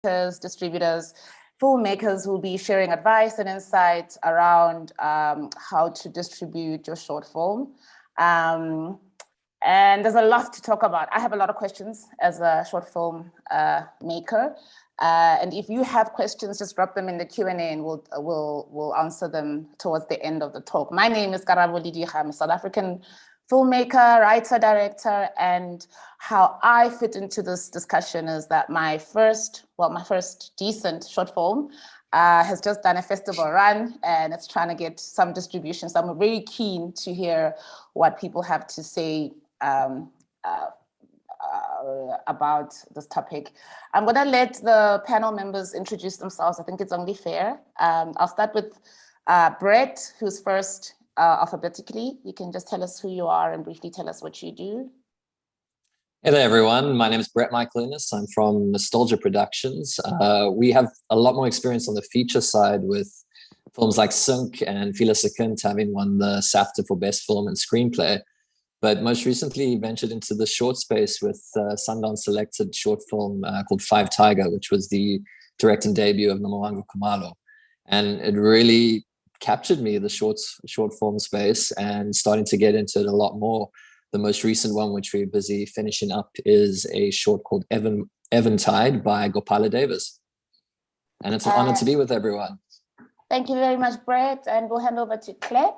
distributors, filmmakers who will be sharing advice and insights around how to distribute your short film. And there's a lot to talk about. I have a lot of questions as a short film maker. And if you have questions, just drop them in the Q&A and we'll answer them towards the end of the talk. My name is Karabo Lidiga. I'm a South African filmmaker, writer, director, and how I fit into this discussion is that my first decent short film has just done a festival run and it's trying to get some distribution. So I'm very keen to hear what people have to say about this topic. I'm gonna let the panel members introduce themselves. I think it's only fair. I'll start with Brett, who's first alphabetically. You can just tell us who you are and briefly tell us what you do. Hey there, everyone. My name is Brett Michaelinas. I'm from Nostalgia Productions. We have a lot more experience on the feature side with films like Sunk and Fila Sekund having won the SAFTA for Best Film and Screenplay. But most recently ventured into the short space with Sundance selected short film called Five Tiger, which was the directing debut of Nomawangu Kumalo. And it really captured me, the short form space, and starting to get into it a lot more. The most recent one, which we're busy finishing up, is a short called Eventide by Gopala Davis. And it's an honor to be with everyone. Thank you very much, Brett. And we'll hand over to Claire.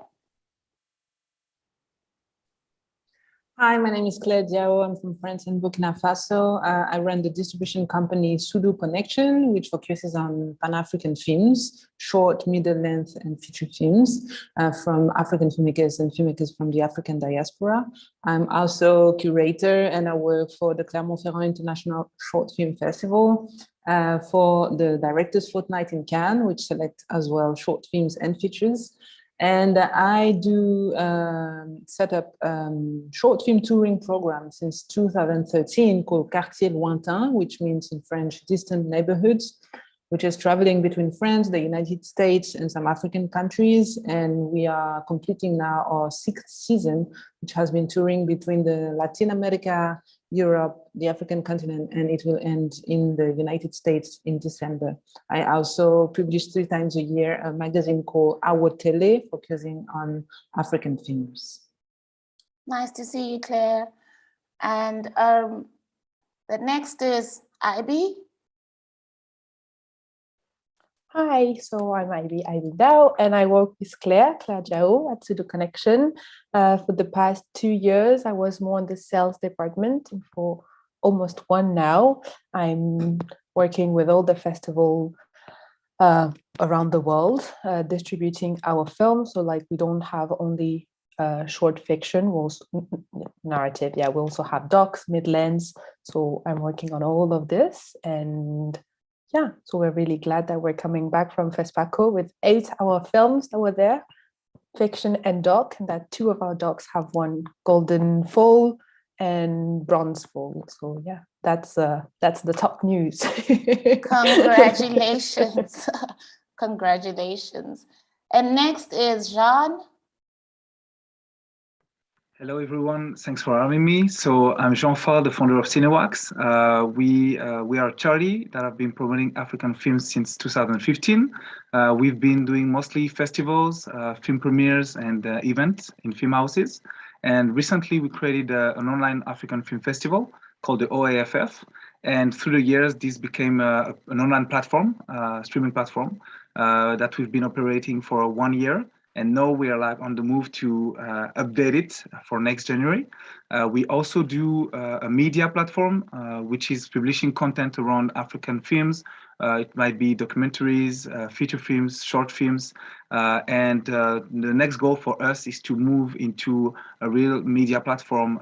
Hi, my name is Claire Diao. I'm from France and Burkina Faso. I run the distribution company Sudu Connection, which focuses on Pan-African films, short, middle length, and feature films from African filmmakers and filmmakers from the African diaspora. I'm also curator and I work for the Clermont-Ferrand International Short Film Festival for the Directors Fortnight in Cannes, which select as well short films and features. And I do set up short film touring program since 2013 called Quartier Lointain, which means in French, distant neighborhoods, which is traveling between France, the United States, and some African countries. And we are completing now our 6th season, which has been touring between the Latin America, Europe, the African continent, and it will end in the United States in December. I also publish 3 times a year a magazine called Our Tele, focusing on African films. Nice to see you, Claire. And the next is Ivy. Hi, so I'm Ivy Dao, and I work with Claire Diao at Sudo Connection. For the past 2 years, I was more in the sales department, and for almost 1 now, I'm working with all the festival around the world, distributing our films. So like we don't have only short fiction, narrative. Yeah, we also have docs, mid-lengths. So I'm working on all of this, and yeah, so we're really glad that we're coming back from FESPACO with 8 our films that were there, fiction and doc, and that 2 of our docs have won Golden Fall and Bronze Fall. So yeah, that's the top news. Congratulations. Congratulations. And next is Jean. Hello, everyone. Thanks for having me. So I'm Jean Fall, the founder of Cinewax. We are a charity that have been promoting African films since 2015. We've been doing mostly festivals, film premieres, and events in film houses. And recently, we created an online African film festival called the OAFF. And through the years, this became an online platform, streaming platform, that we've been operating for 1 year. And now we are like on the move to update it for next January. We also do a media platform, which is publishing content around African films. It might be documentaries, feature films, short films. And the next goal for us is to move into a real media platform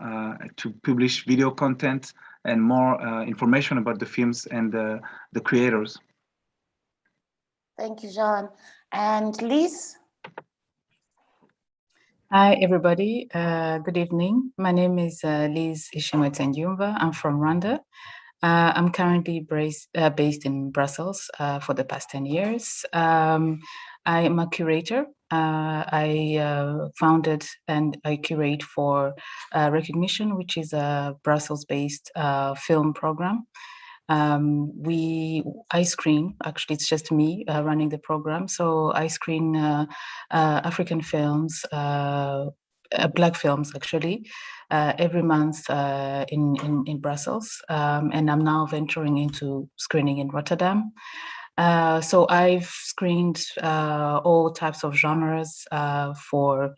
to publish video content and more information about the films and the creators. Thank you, Jean. And Lise? Hi, everybody. Good evening. My name is Lise Ishimwe-Tsendyumva. I'm from Rwanda. I'm currently based in Brussels for the past 10 years. I am a curator. I founded and I curate for Recognition, which is a Brussels-based film program. I screen, actually it's just me running the program. So I screen African films, Black films actually, every month in Brussels. And I'm now venturing into screening in Rotterdam. So I've screened all types of genres for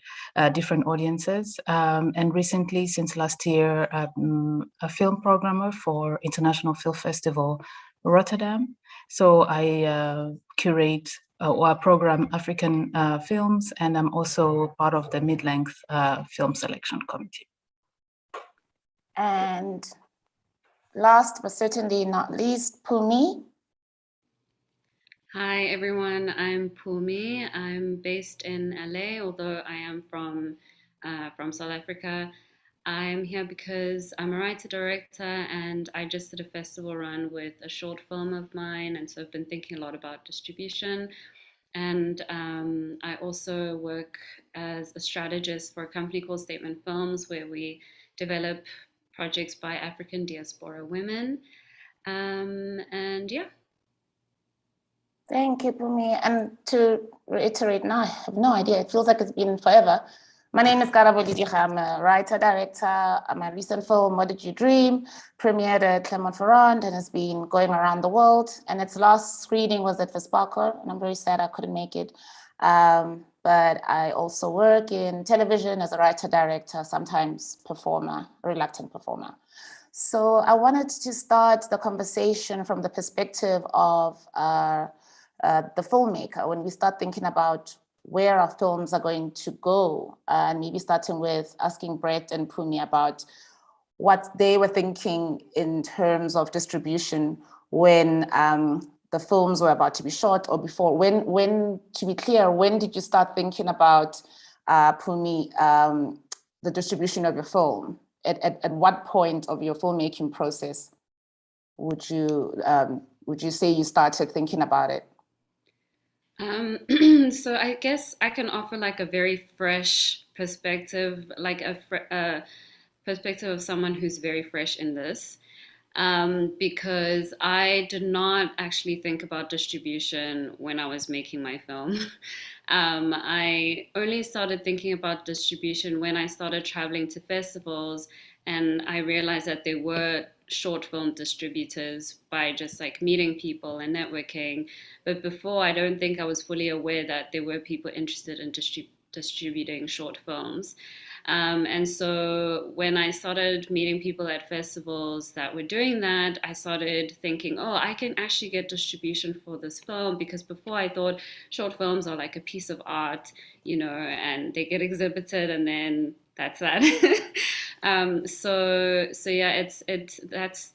different audiences. And recently, since last year, I'm a film programmer for International Film Festival Rotterdam. So I curate or program African films, and I'm also part of the mid-length film selection committee. And last but certainly not least, Pumi. Hi everyone, I'm Pumi. I'm based in LA, although I am from South Africa. I'm here because I'm a writer-director and I just did a festival run with a short film of mine, and so I've been thinking a lot about distribution. And I also work as a strategist for a company called Statement Films, where we develop projects by African diaspora women. And yeah. Thank you, Pumi. And to reiterate, now I have no idea. It feels like it's been forever. My name is Karabo Didicha. I'm a writer, director. My recent film, What Did You Dream, premiered at Clermont-Ferrand and has been going around the world. And its last screening was at Vesparco, and I'm very sad I couldn't make it. But I also work in television as a writer, director, sometimes performer, reluctant performer. So I wanted to start the conversation from the perspective of the filmmaker, when we start thinking about where our films are going to go, and maybe starting with asking Brett and Pumi about what they were thinking in terms of distribution when the films were about to be shot, or before. When, to be clear, when did you start thinking about, Pumi, the distribution of your film? At what point of your filmmaking process would you say you started thinking about it? So I guess I can offer like a very fresh perspective, like a perspective of someone who's very fresh in this, because I did not actually think about distribution when I was making my film. I only started thinking about distribution when I started traveling to festivals, and I realized that there were short film distributors by just like meeting people and networking. But before, I don't think I was fully aware that there were people interested in distributing short films. And so when I started meeting people at festivals that were doing that, I started thinking, oh, I can actually get distribution for this film, because before I thought short films are like a piece of art, you know, and they get exhibited and then that's that. So yeah,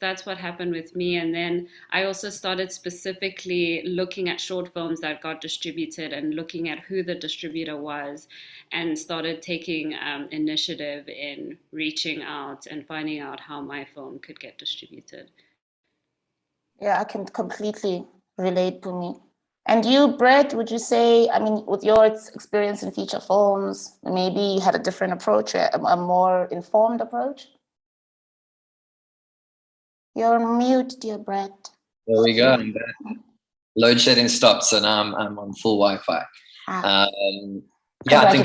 that's what happened with me. And then I also started specifically looking at short films that got distributed and looking at who the distributor was, and started taking initiative in reaching out and finding out how my film could get distributed. Yeah, I can completely relate to me. And you, Brett, would you say, I mean, with your experience in feature films, maybe you had a different approach, a more informed approach? You're on mute, dear Brett. There we go. I'm back. Load shedding stops, and I'm on full Wi-Fi. Yeah, I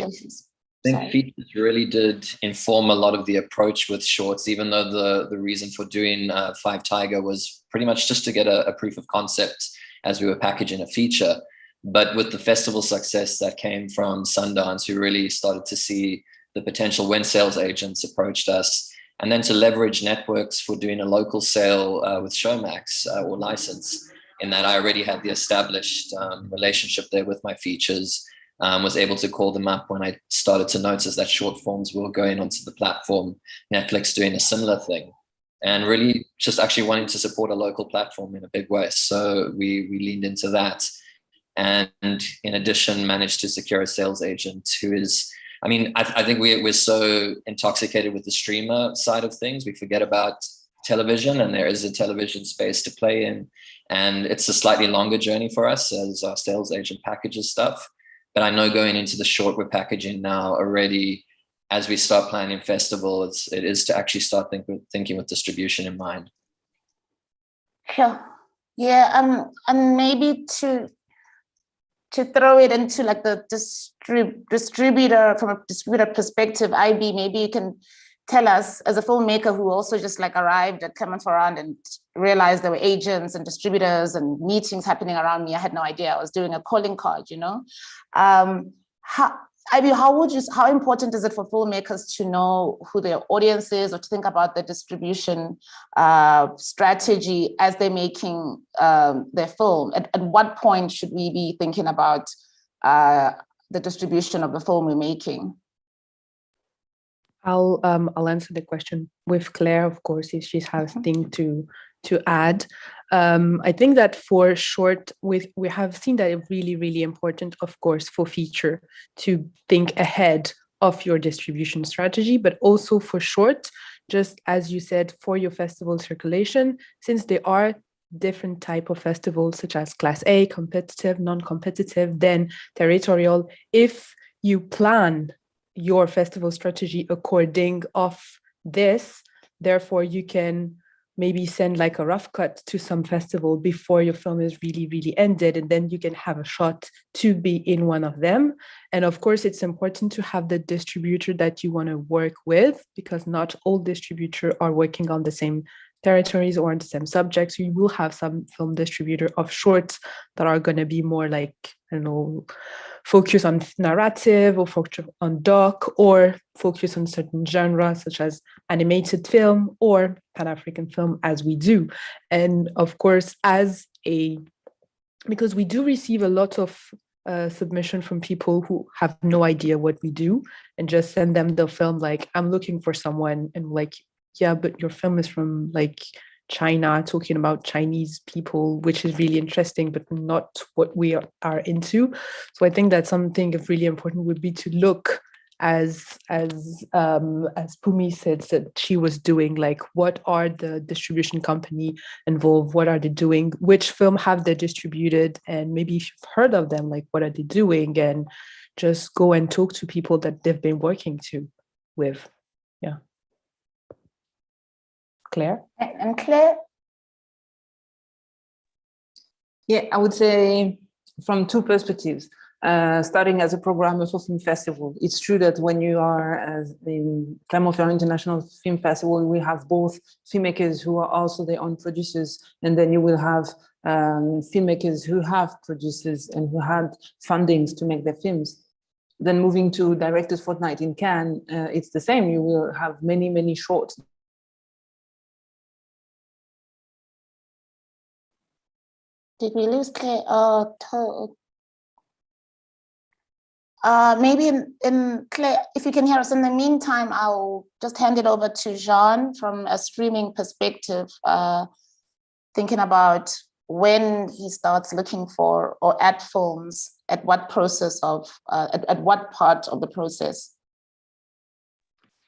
think features really did inform a lot of the approach with shorts, even though the reason for doing Five Tiger was pretty much just to get a proof of concept as we were packaging a feature. But with the festival success that came from Sundance, we really started to see the potential when sales agents approached us, and then to leverage networks for doing a local sale with Showmax or license, in that I already had the established relationship there with my features. Was able to call them up when I started to notice that short forms were going onto the platform, Netflix doing a similar thing, and really just actually wanting to support a local platform in a big way. So we leaned into that. And in addition, managed to secure a sales agent who is, I mean, I think we're so intoxicated with the streamer side of things, we forget about television, and there is a television space to play in. And it's a slightly longer journey for us as our sales agent packages stuff. But I know going into the short we're packaging now already, as we start planning festivals, it is to actually start thinking with distribution in mind. Sure. Yeah, and maybe to throw it into like the distributor, from a distributor perspective, IB, maybe you can tell us, as a filmmaker who also just like arrived at Clermont-Ferrand and realized there were agents and distributors and meetings happening around me. I had no idea. I was doing a calling card, you know. How important is it for filmmakers to know who their audience is, or to think about the distribution strategy as they're making their film? At what point should we be thinking about the distribution of the film we're making? I'll answer the question with Claire, of course, if she has thing to add. I think that for short, we have seen that it's really, really important, of course, for feature to think ahead of your distribution strategy, but also for short, just as you said, for your festival circulation, since there are different type of festivals, such as Class A, competitive, non-competitive, then territorial. If you plan your festival strategy according of this, therefore you can maybe send like a rough cut to some festival before your film is really, really ended, and then you can have a shot to be in one of them. And of course, it's important to have the distributor that you want to work with, because not all distributors are working on the same territories or on the same subjects. You will have some film distributor of shorts that are going to be more like, I don't know, focus on narrative, or focus on doc, or focus on certain genres such as animated film or Pan-African film, as we do. And of course, because we do receive a lot of submission from people who have no idea what we do, and just send them the film like, I'm looking for someone, and like, yeah, but your film is from like China, talking about Chinese people, which is really interesting, but not what we are into. So I think that something really important would be to look, as Pumi said that she was doing, like, what are the distribution company involved, what are they doing, which film have they distributed, and maybe if you've heard of them, like, what are they doing, and just go and talk to people that they've been working with. Yeah. Claire? And Claire? Yeah, I would say from two perspectives. Starting as a programmer for film festival, it's true that when you are in Clermont-Ferrand International Film Festival, we have both filmmakers who are also their own producers, and then you will have filmmakers who have producers and who had fundings to make their films. Then moving to Directors Fortnight in Cannes, it's the same. You will have many, many shorts. Did we lose Claire? Maybe in Claire, if you can hear us. In the meantime, I'll just hand it over to Jean from a streaming perspective, thinking about when he starts looking for or at films, at what process of, at what part of the process.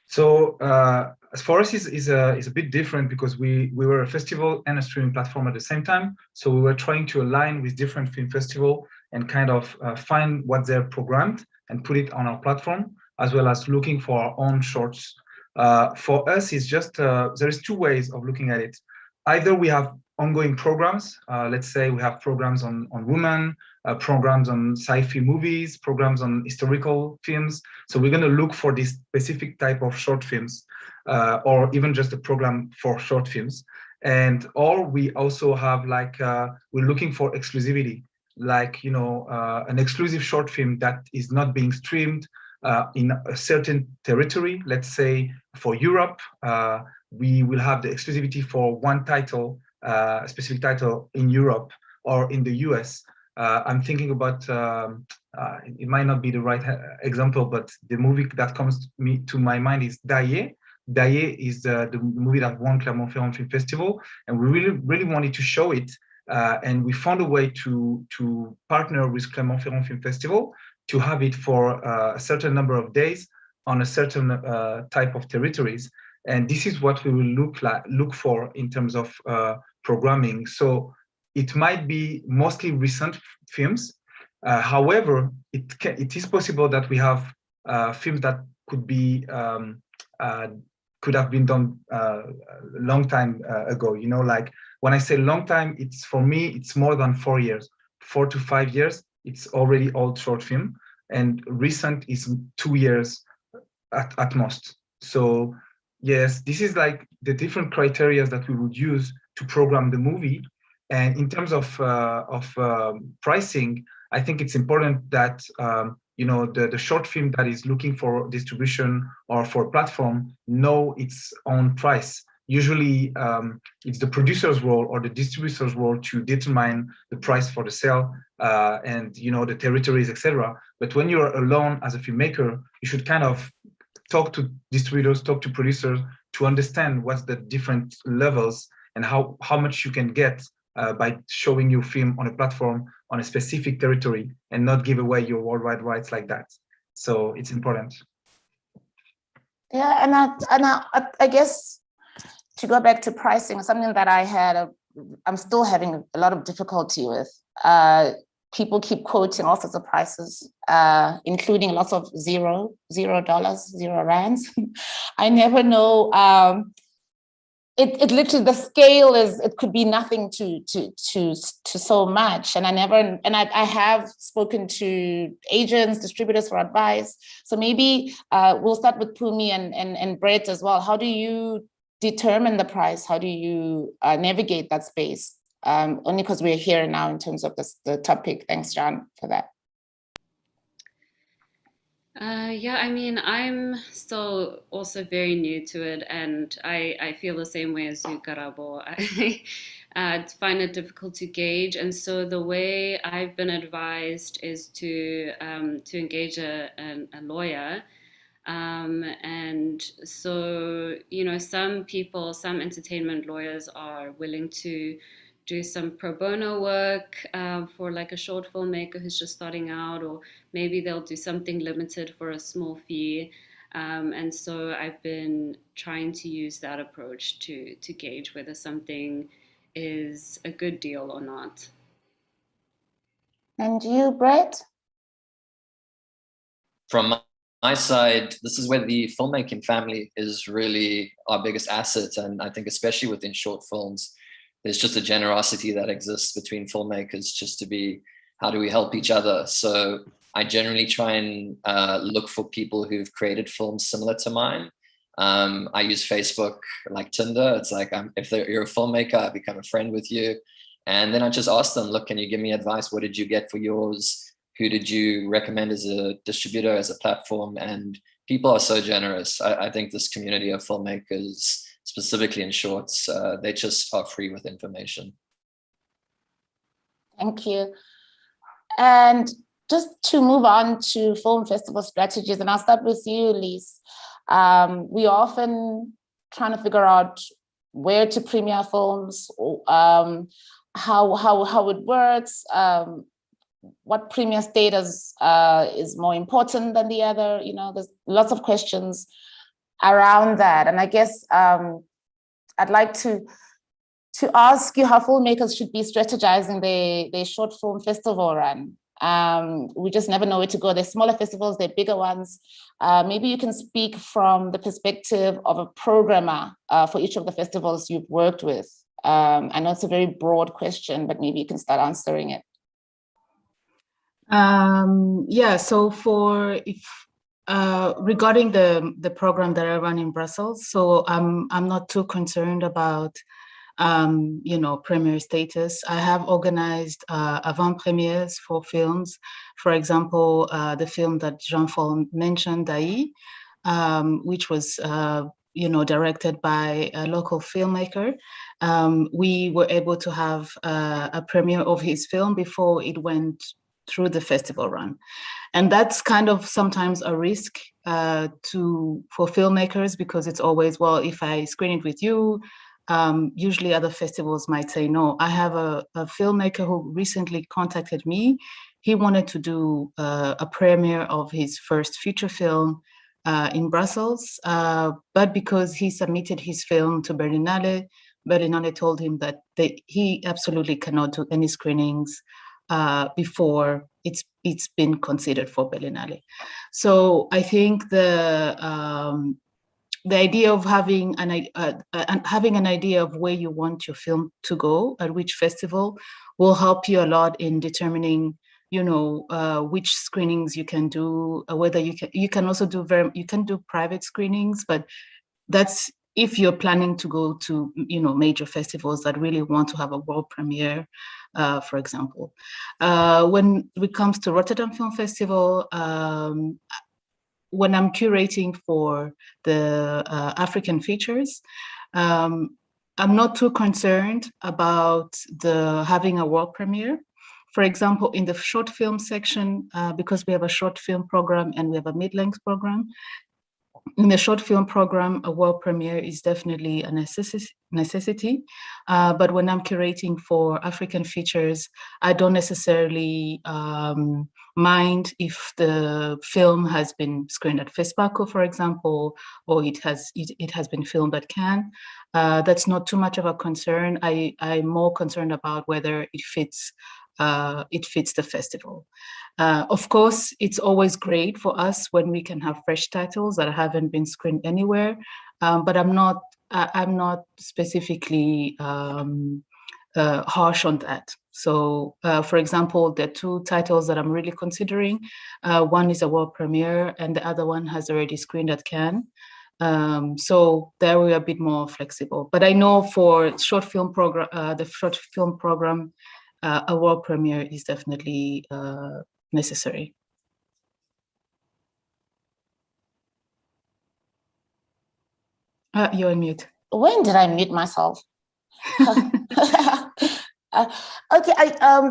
So as for us, is a bit different, because we were a festival and a streaming platform at the same time. So we were trying to align with different film festivals and kind of find what they're programmed and put it on our platform, as well as looking for our own shorts. For us, it's just, there's two ways of looking at it. Either we have ongoing programs, let's say we have programs on women, programs on sci-fi movies, programs on historical films. So we're going to look for this specific type of short films, or even just a program for short films. Or we also have, like, we're looking for exclusivity, like, you know, an exclusive short film that is not being streamed in a certain territory. Let's say for Europe, we will have the exclusivity for one title, a specific title in Europe or in the US. I'm thinking about, it might not be the right example, but the movie that comes to my mind is Daye. Daye is the movie that won Clermont-Ferrand Film Festival, and we really wanted to show it. And we found a way to partner with Clermont-Ferrand Film Festival to have it for a certain number of days on a certain type of territories. And this is what we will look for in terms of programming. So it might be mostly recent films. However, it is possible that we have films that could be could have been done a long time ago. You know, like when I say long time, it's for me, it's more than 4 years, 4 to 5 years. It's already old short film, and recent is 2 years at most. So yes, this is like the different criteria that we would use to program the movie. And in terms of pricing, I think it's important that the short film that is looking for distribution or for platform know its own price. Usually, it's the producer's role or the distributor's role to determine the price for the sale and the territories, etc. But when you're alone as a filmmaker, you should kind of talk to distributors, talk to producers to understand what's the different levels and how much you can get by showing your film on a platform on a specific territory and not give away your worldwide rights like that. So it's important. Yeah, and I guess to go back to pricing, something that I'm still having a lot of difficulty with. People keep quoting all sorts of prices, including lots of $0, $0 I never know. It literally, the scale is, it could be nothing to so much. And I have spoken to agents, distributors for advice. So maybe we'll start with Pumi and Brett as well. How do you determine the price? How do you navigate that space? Only because we're here now in terms of the topic. Thanks, John, for that. Yeah, I mean, I'm still also very new to it, and I feel the same way as you, Karabo. I find it difficult to gauge, and so the way I've been advised is to engage a lawyer. And so, some entertainment lawyers are willing to do some pro bono work for like a short filmmaker who's just starting out, or maybe they'll do something limited for a small fee. And so I've been trying to use that approach to gauge whether something is a good deal or not. And you, Brett? From my side, this is where the filmmaking family is really our biggest asset. And I think especially within short films, there's just a generosity that exists between filmmakers just to be, how do we help each other? So I generally try and look for people who've created films similar to mine. I use Facebook like Tinder. It's like, if you're a filmmaker, I become a friend with you. And then I just ask them, look, can you give me advice? What did you get for yours? Who did you recommend as a distributor, as a platform? And people are so generous. I think this community of filmmakers, specifically in shorts, they just are free with information. Thank you. And just to move on to film festival strategies, and I'll start with you, Lise. We are often trying to figure out where to premiere films, how it works, what premiere status is more important than the other. There's lots of questions around that. And I guess I'd like to ask you how filmmakers should be strategizing their short film festival run. We just never know where to go. There's smaller festivals, they're bigger ones. Maybe you can speak from the perspective of a programmer for each of the festivals you've worked with. I know it's a very broad question, but maybe you can start answering it. Yeah, so regarding the program that I run in Brussels, so I'm not too concerned about premiere status. I have organized avant-premières for films. For example, the film that Jean-Paul mentioned, Dai, which was directed by a local filmmaker. We were able to have a premiere of his film before it went through the festival run. And that's kind of sometimes a risk for filmmakers, because it's always, well, if I screen it with you, usually other festivals might say no. I have a filmmaker who recently contacted me. He wanted to do a premiere of his first feature film in Brussels, but because he submitted his film to Berlinale told him that he absolutely cannot do any screenings before it's been considered for Berlinale. So I think the the idea of having an idea of where you want your film to go, at which festival, will help you a lot in determining, which screenings you can do, whether you can also do private screenings, but that's if you're planning to go to, major festivals that really want to have a world premiere, for example. When it comes to Rotterdam Film Festival, when I'm curating for the African features, I'm not too concerned about having a world premiere. For example, in the short film section, because we have a short film program and we have a mid-length program, in the short film program, a world premiere is definitely a necessity. But when I'm curating for African features, I don't necessarily mind if the film has been screened at FESPACO, for example, or it has been filmed at Cannes. That's not too much of a concern. I'm more concerned about whether it fits the festival. Of course, it's always great for us when we can have fresh titles that haven't been screened anywhere, but I'm not specifically harsh on that. So, for example, there are two titles that I'm really considering. One is a world premiere, and the other one has already screened at Cannes. So there we're a bit more flexible. But I know for the short film program, a world premiere is definitely necessary. You're on mute. When did I mute myself? Okay,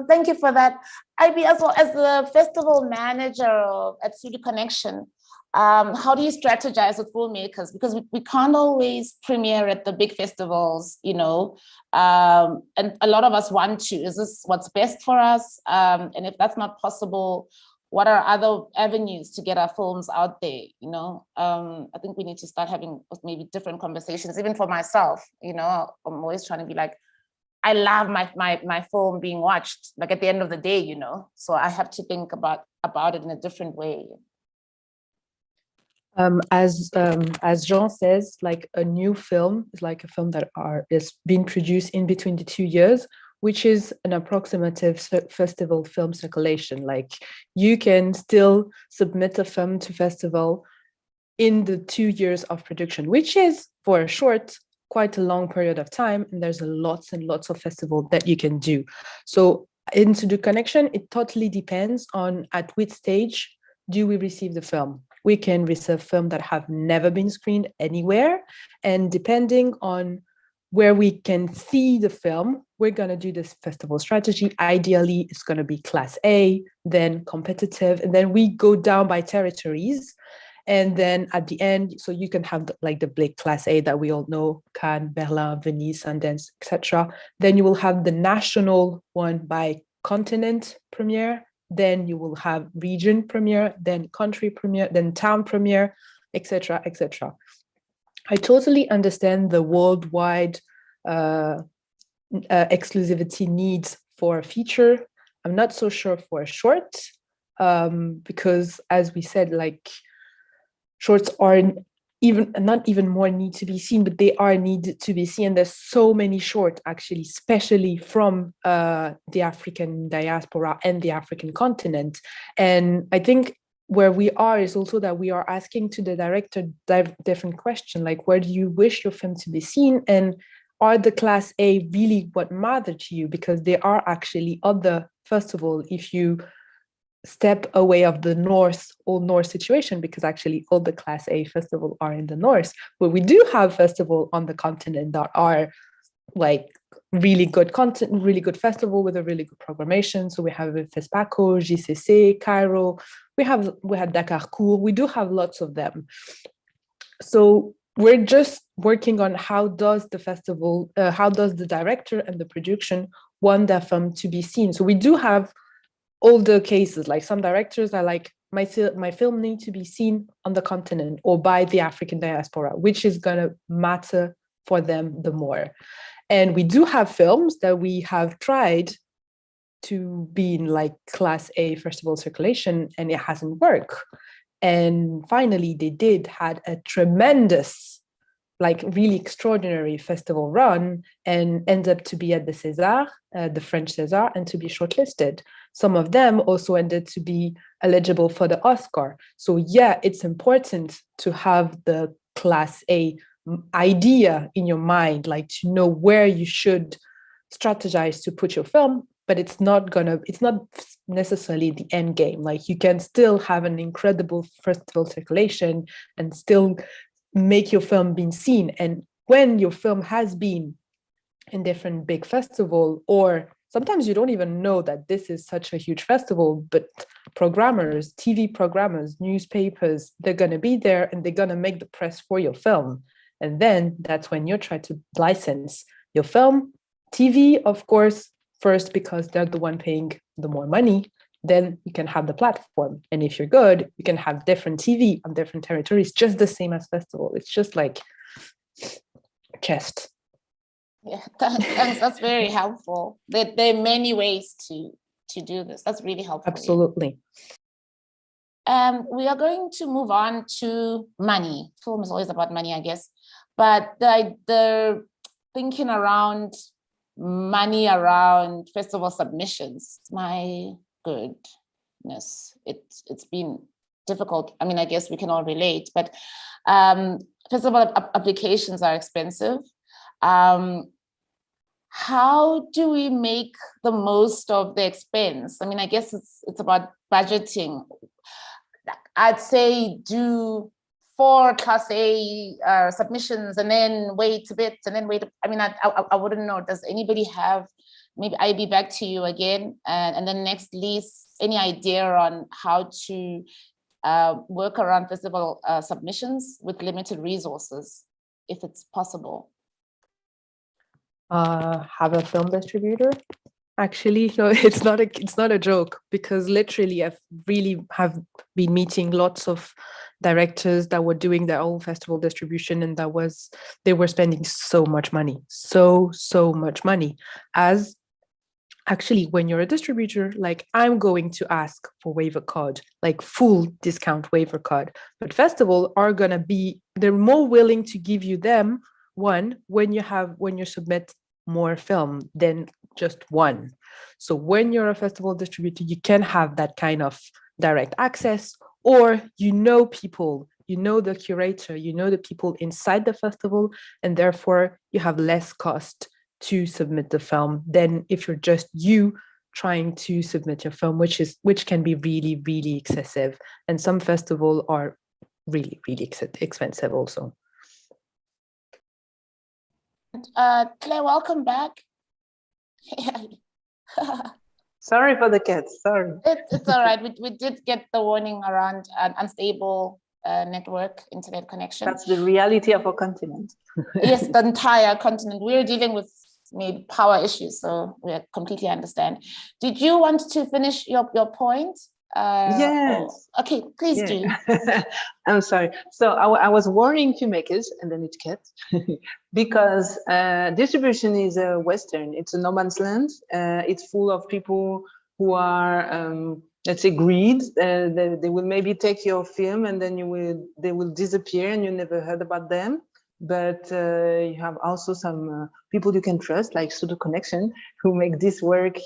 thank you for that. IB, as well as the festival manager at Sudu Connection, how do you strategize with filmmakers? Because we can't always premiere at the big festivals, and a lot of us want to. Is this what's best for us? And if that's not possible, what are other avenues to get our films out there? I think we need to start having maybe different conversations, even for myself. I'm always trying to be like, I love my film being watched, like at the end of the day, so I have to think about it in a different way. As Jean says, like a new film is like a film that is being produced in between the 2 years, which is an approximative festival film circulation. Like you can still submit a film to festival in the 2 years of production, which is for a short, quite a long period of time. And there's lots and lots of festivals that you can do. So into the connection, it totally depends on at which stage do we receive the film. We can receive films that have never been screened anywhere. And depending on where we can see the film, we're going to do this festival strategy. Ideally, it's going to be Class A, then competitive, and then we go down by territories. And then at the end, so you can have the big Class A that we all know, Cannes, Berlin, Venice, Sundance, etc. Then you will have the national one by continent premiere. Then you will have region premiere, then country premiere, then town premiere, etc., etc. I totally understand the worldwide exclusivity needs for a feature. I'm not so sure for a short, because as we said, like shorts are not even more need to be seen, but they are needed to be seen. There's so many short, actually, especially from the African diaspora and the African continent. And I think where we are is also that we are asking to the director different question, like where do you wish your film to be seen? And are the Class A really what matter to you? Because there are actually other, first of all, if you step away of the north situation, because actually all the Class A festivals are in the north, but we do have festivals on the continent that are like really good content, really good festival with a really good programmation. So we have FESPACO, GCC, Cairo, we had Dakar Court, we do have lots of them. So we're just working on how does the director and the production want their film to be seen. So we do have all the cases, like some directors are like, my film needs to be seen on the continent or by the African diaspora, which is going to matter for them the more. And we do have films that we have tried to be in like Class A festival circulation and it hasn't worked. And finally, they had a tremendous like really extraordinary festival run and end up to be at the César, the French César, and to be shortlisted. Some of them also ended to be eligible for the Oscar. So yeah, it's important to have the Class A idea in your mind, like to know where you should strategize to put your film, but it's not necessarily the end game. Like you can still have an incredible festival circulation and still make your film being seen. And when your film has been in different big festival, or sometimes you don't even know that this is such a huge festival, but programmers, TV programmers, newspapers, they're going to be there and they're going to make the press for your film. And then that's when you try to license your film. TV, of course, first, because they're the one paying the more money, then you can have the platform. And if you're good, you can have different TV on different territories, just the same as festival. It's just like chest. Yeah, thanks. That's very helpful. There are many ways to do this. That's really helpful. Absolutely. We are going to move on to money. Film is always about money, I guess. But the thinking around money around festival submissions, my goodness, it's been difficult. I mean, I guess we can all relate, but festival applications are expensive. How do we make the most of the expense? I mean, I guess it's about budgeting. I'd say do 4 Class A submissions and then wait a bit and then wait. I mean, I wouldn't know. Does anybody have, maybe I'll be back to you again. And then next, Lise, any idea on how to work around festival submissions with limited resources, if it's possible? Have a film distributor. Actually, no, it's not a joke, because literally I've really have been meeting lots of directors that were doing their own festival distribution, and they were spending so much money, so much money. As actually, when you're a distributor, like I'm going to ask for waiver code, like full discount waiver code, but festival are gonna be, they're more willing to give you them when you submit more film than just one. So when you're a festival distributor, you can have that kind of direct access, or people, the curator, the people inside the festival, and therefore you have less cost to submit the film than if you're just you trying to submit your film, which can be really, really excessive. And some festivals are really, really expensive also. Claire, welcome back. Sorry for the cats, sorry. It's all right. We did get the warning around an unstable internet connection. That's the reality of our continent. Yes, the entire continent. We're dealing with maybe power issues, so we completely understand. Did you want to finish your point? Yes. Okay, please do. I'm sorry. So I was warning filmmakers, and then it cut, because distribution is a Western. It's a no man's land. It's full of people who are, let's say, greed. They will maybe take your film, and then they will disappear, and you never heard about them. But you have also some people you can trust, like Pseudo Connection, who make this work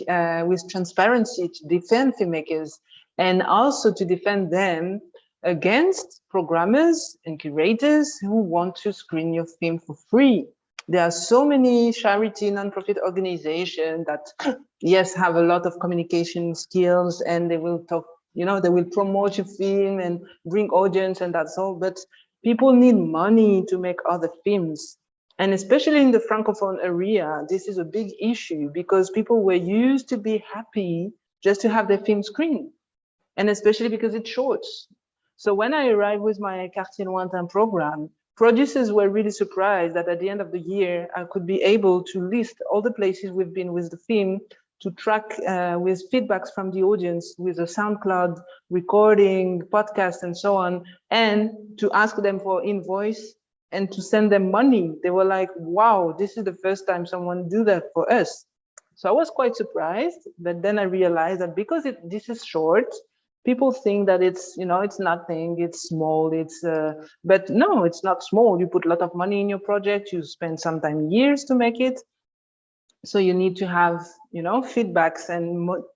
with transparency to defend filmmakers, and also to defend them against programmers and curators who want to screen your film for free. There are so many charity nonprofit organizations that, yes, have a lot of communication skills, and they will talk, they will promote your film and bring audience, and that's all. But people need money to make other films. And especially in the Francophone area, this is a big issue, because people were used to be happy just to have their film screened. And especially because it's short. So when I arrived with my Quartier Lointain program, producers were really surprised that at the end of the year, I could be able to list all the places we've been with the film, to track with feedbacks from the audience, with a SoundCloud recording, podcast, and so on, and to ask them for invoice and to send them money. They were like, wow, this is the first time someone do that for us. So I was quite surprised, but then I realized that because this is short, people think that it's, it's nothing, it's small, but no, it's not small. You put a lot of money in your project, you spend sometimes years to make it. So you need to have, feedbacks and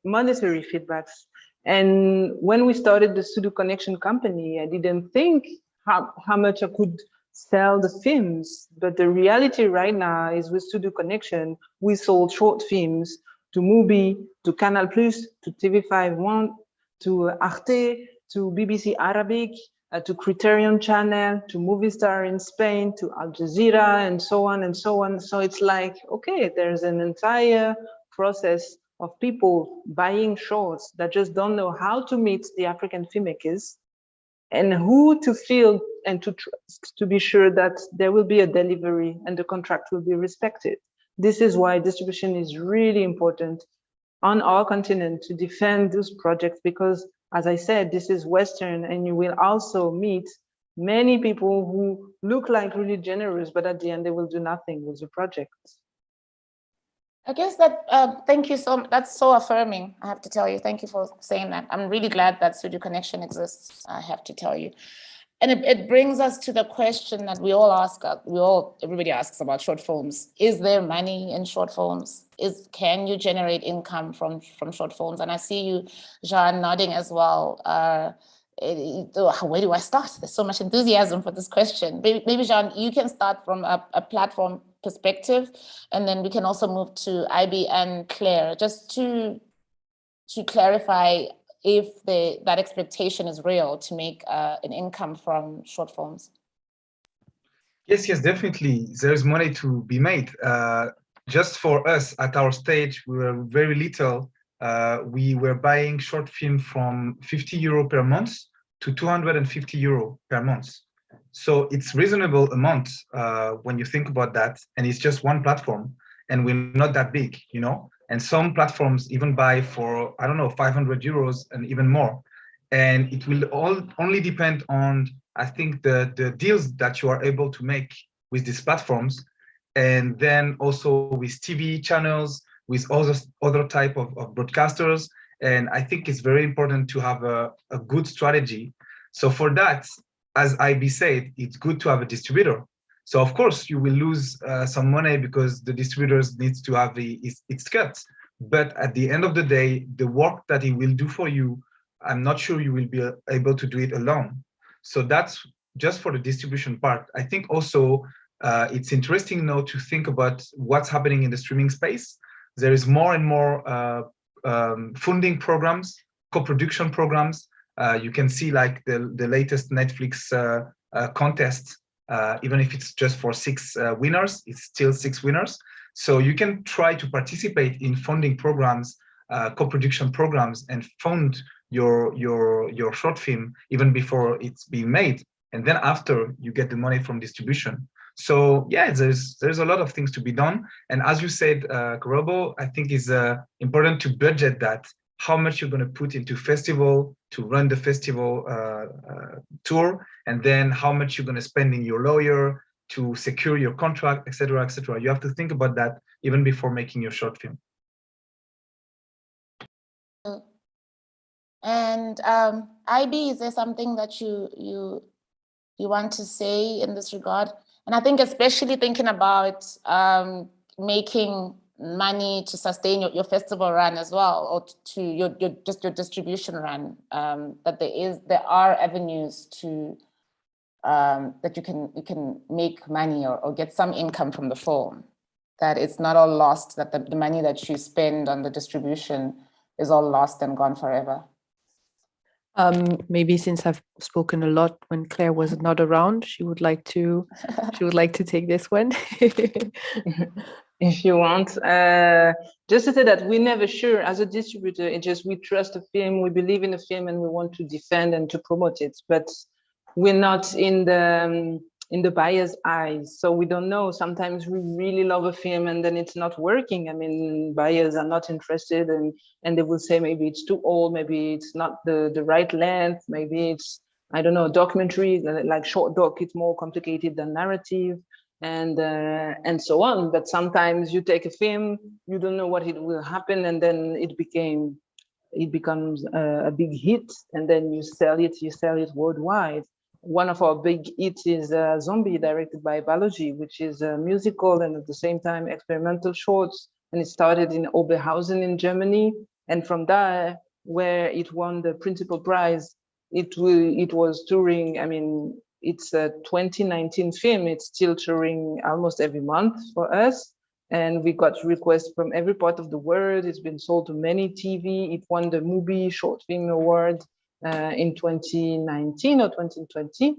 monetary feedbacks. And when we started the Sudo Connection company, I didn't think how much I could sell the films. But the reality right now is with Sudo Connection, we sold short films to Mubi, to Canal+, to TV5 to Arte, to BBC Arabic, to Criterion Channel, to Movistar in Spain, to Al Jazeera, and so on and so on. So it's like, okay, there's an entire process of people buying shorts that just don't know how to meet the African filmmakers and who to feel and to trust to be sure that there will be a delivery and the contract will be respected. This is why distribution is really important on our continent to defend those projects, because as I said, this is Western, and you will also meet many people who look like really generous, but at the end they will do nothing with the project. I guess that, thank you so much. That's so affirming, I have to tell you. Thank you for saying that. I'm really glad that Sudo Connection exists, I have to tell you. And it brings us to the question that we all ask, everybody asks about short films. Is there money in short films? Can you generate income from short films? And I see you, Jean, nodding as well. Where do I start? There's so much enthusiasm for this question. Maybe Jean, you can start from a platform perspective, and then we can also move to IB and Claire, just to clarify if that expectation is real to make an income from short films. Yes, definitely. There's money to be made. Just for us at our stage, we were very little. We were buying short film from 50 euro per month to 250 euro per month. So it's reasonable amount when you think about that, and it's just one platform, and we're not that big, And some platforms even buy for, I don't know, 500 euros and even more. And it will only depend on, I think, the deals that you are able to make with these platforms, and then also with TV channels, with other type of broadcasters. And I think it's very important to have a good strategy. So for that, as IB said, it's good to have a distributor. So of course you will lose some money because the distributors needs to have its cut. But at the end of the day, the work that he will do for you, I'm not sure you will be able to do it alone. So that's just for the distribution part. I think also it's interesting now to think about what's happening in the streaming space. There is more and more funding programs, co-production programs. You can see like the latest Netflix contest, even if it's just for 6 winners, it's still 6 winners. So you can try to participate in funding programs, co-production programs, and fund your short film even before it's being made. And then after, you get the money from distribution. So yeah, there's a lot of things to be done. And as you said, Karobo, I think is important to budget that, how much you're going to put into festival to run the festival tour, and then how much you're going to spend in your lawyer to secure your contract, etc., etc. You have to think about that even before making your short film. And IB, is there something that you want to say in this regard? And I think especially thinking about making money to sustain your festival run as well, or to your distribution run, that there are avenues to that you can make money or get some income from the film, that it's not all lost, that the money that you spend on the distribution is all lost and gone forever. Maybe since I've spoken a lot when Claire was not around, she would like to take this one. If you want, just to say that we're never sure as a distributor. It's just we trust a film, we believe in a film, and we want to defend and to promote it. But we're not in the buyer's eyes, so we don't know. Sometimes we really love a film and then it's not working. I mean, buyers are not interested, and they will say maybe it's too old, maybe it's not the right length, maybe it's, I don't know, documentary, like short doc, it's more complicated than narrative, and so on. But sometimes you take a film, you don't know what it will happen, and then it became it becomes a big hit, and then you sell it worldwide. One of our big hits is Zombie, directed by Biology, which is a musical and at the same time experimental shorts. And it started in Oberhausen in Germany. And from there, where it won the principal prize, it was touring. I mean, it's a 2019 film. It's still touring almost every month for us. And we got requests from every part of the world. It's been sold to many TV. It won the Movie Short Film Award in 2019 or 2020.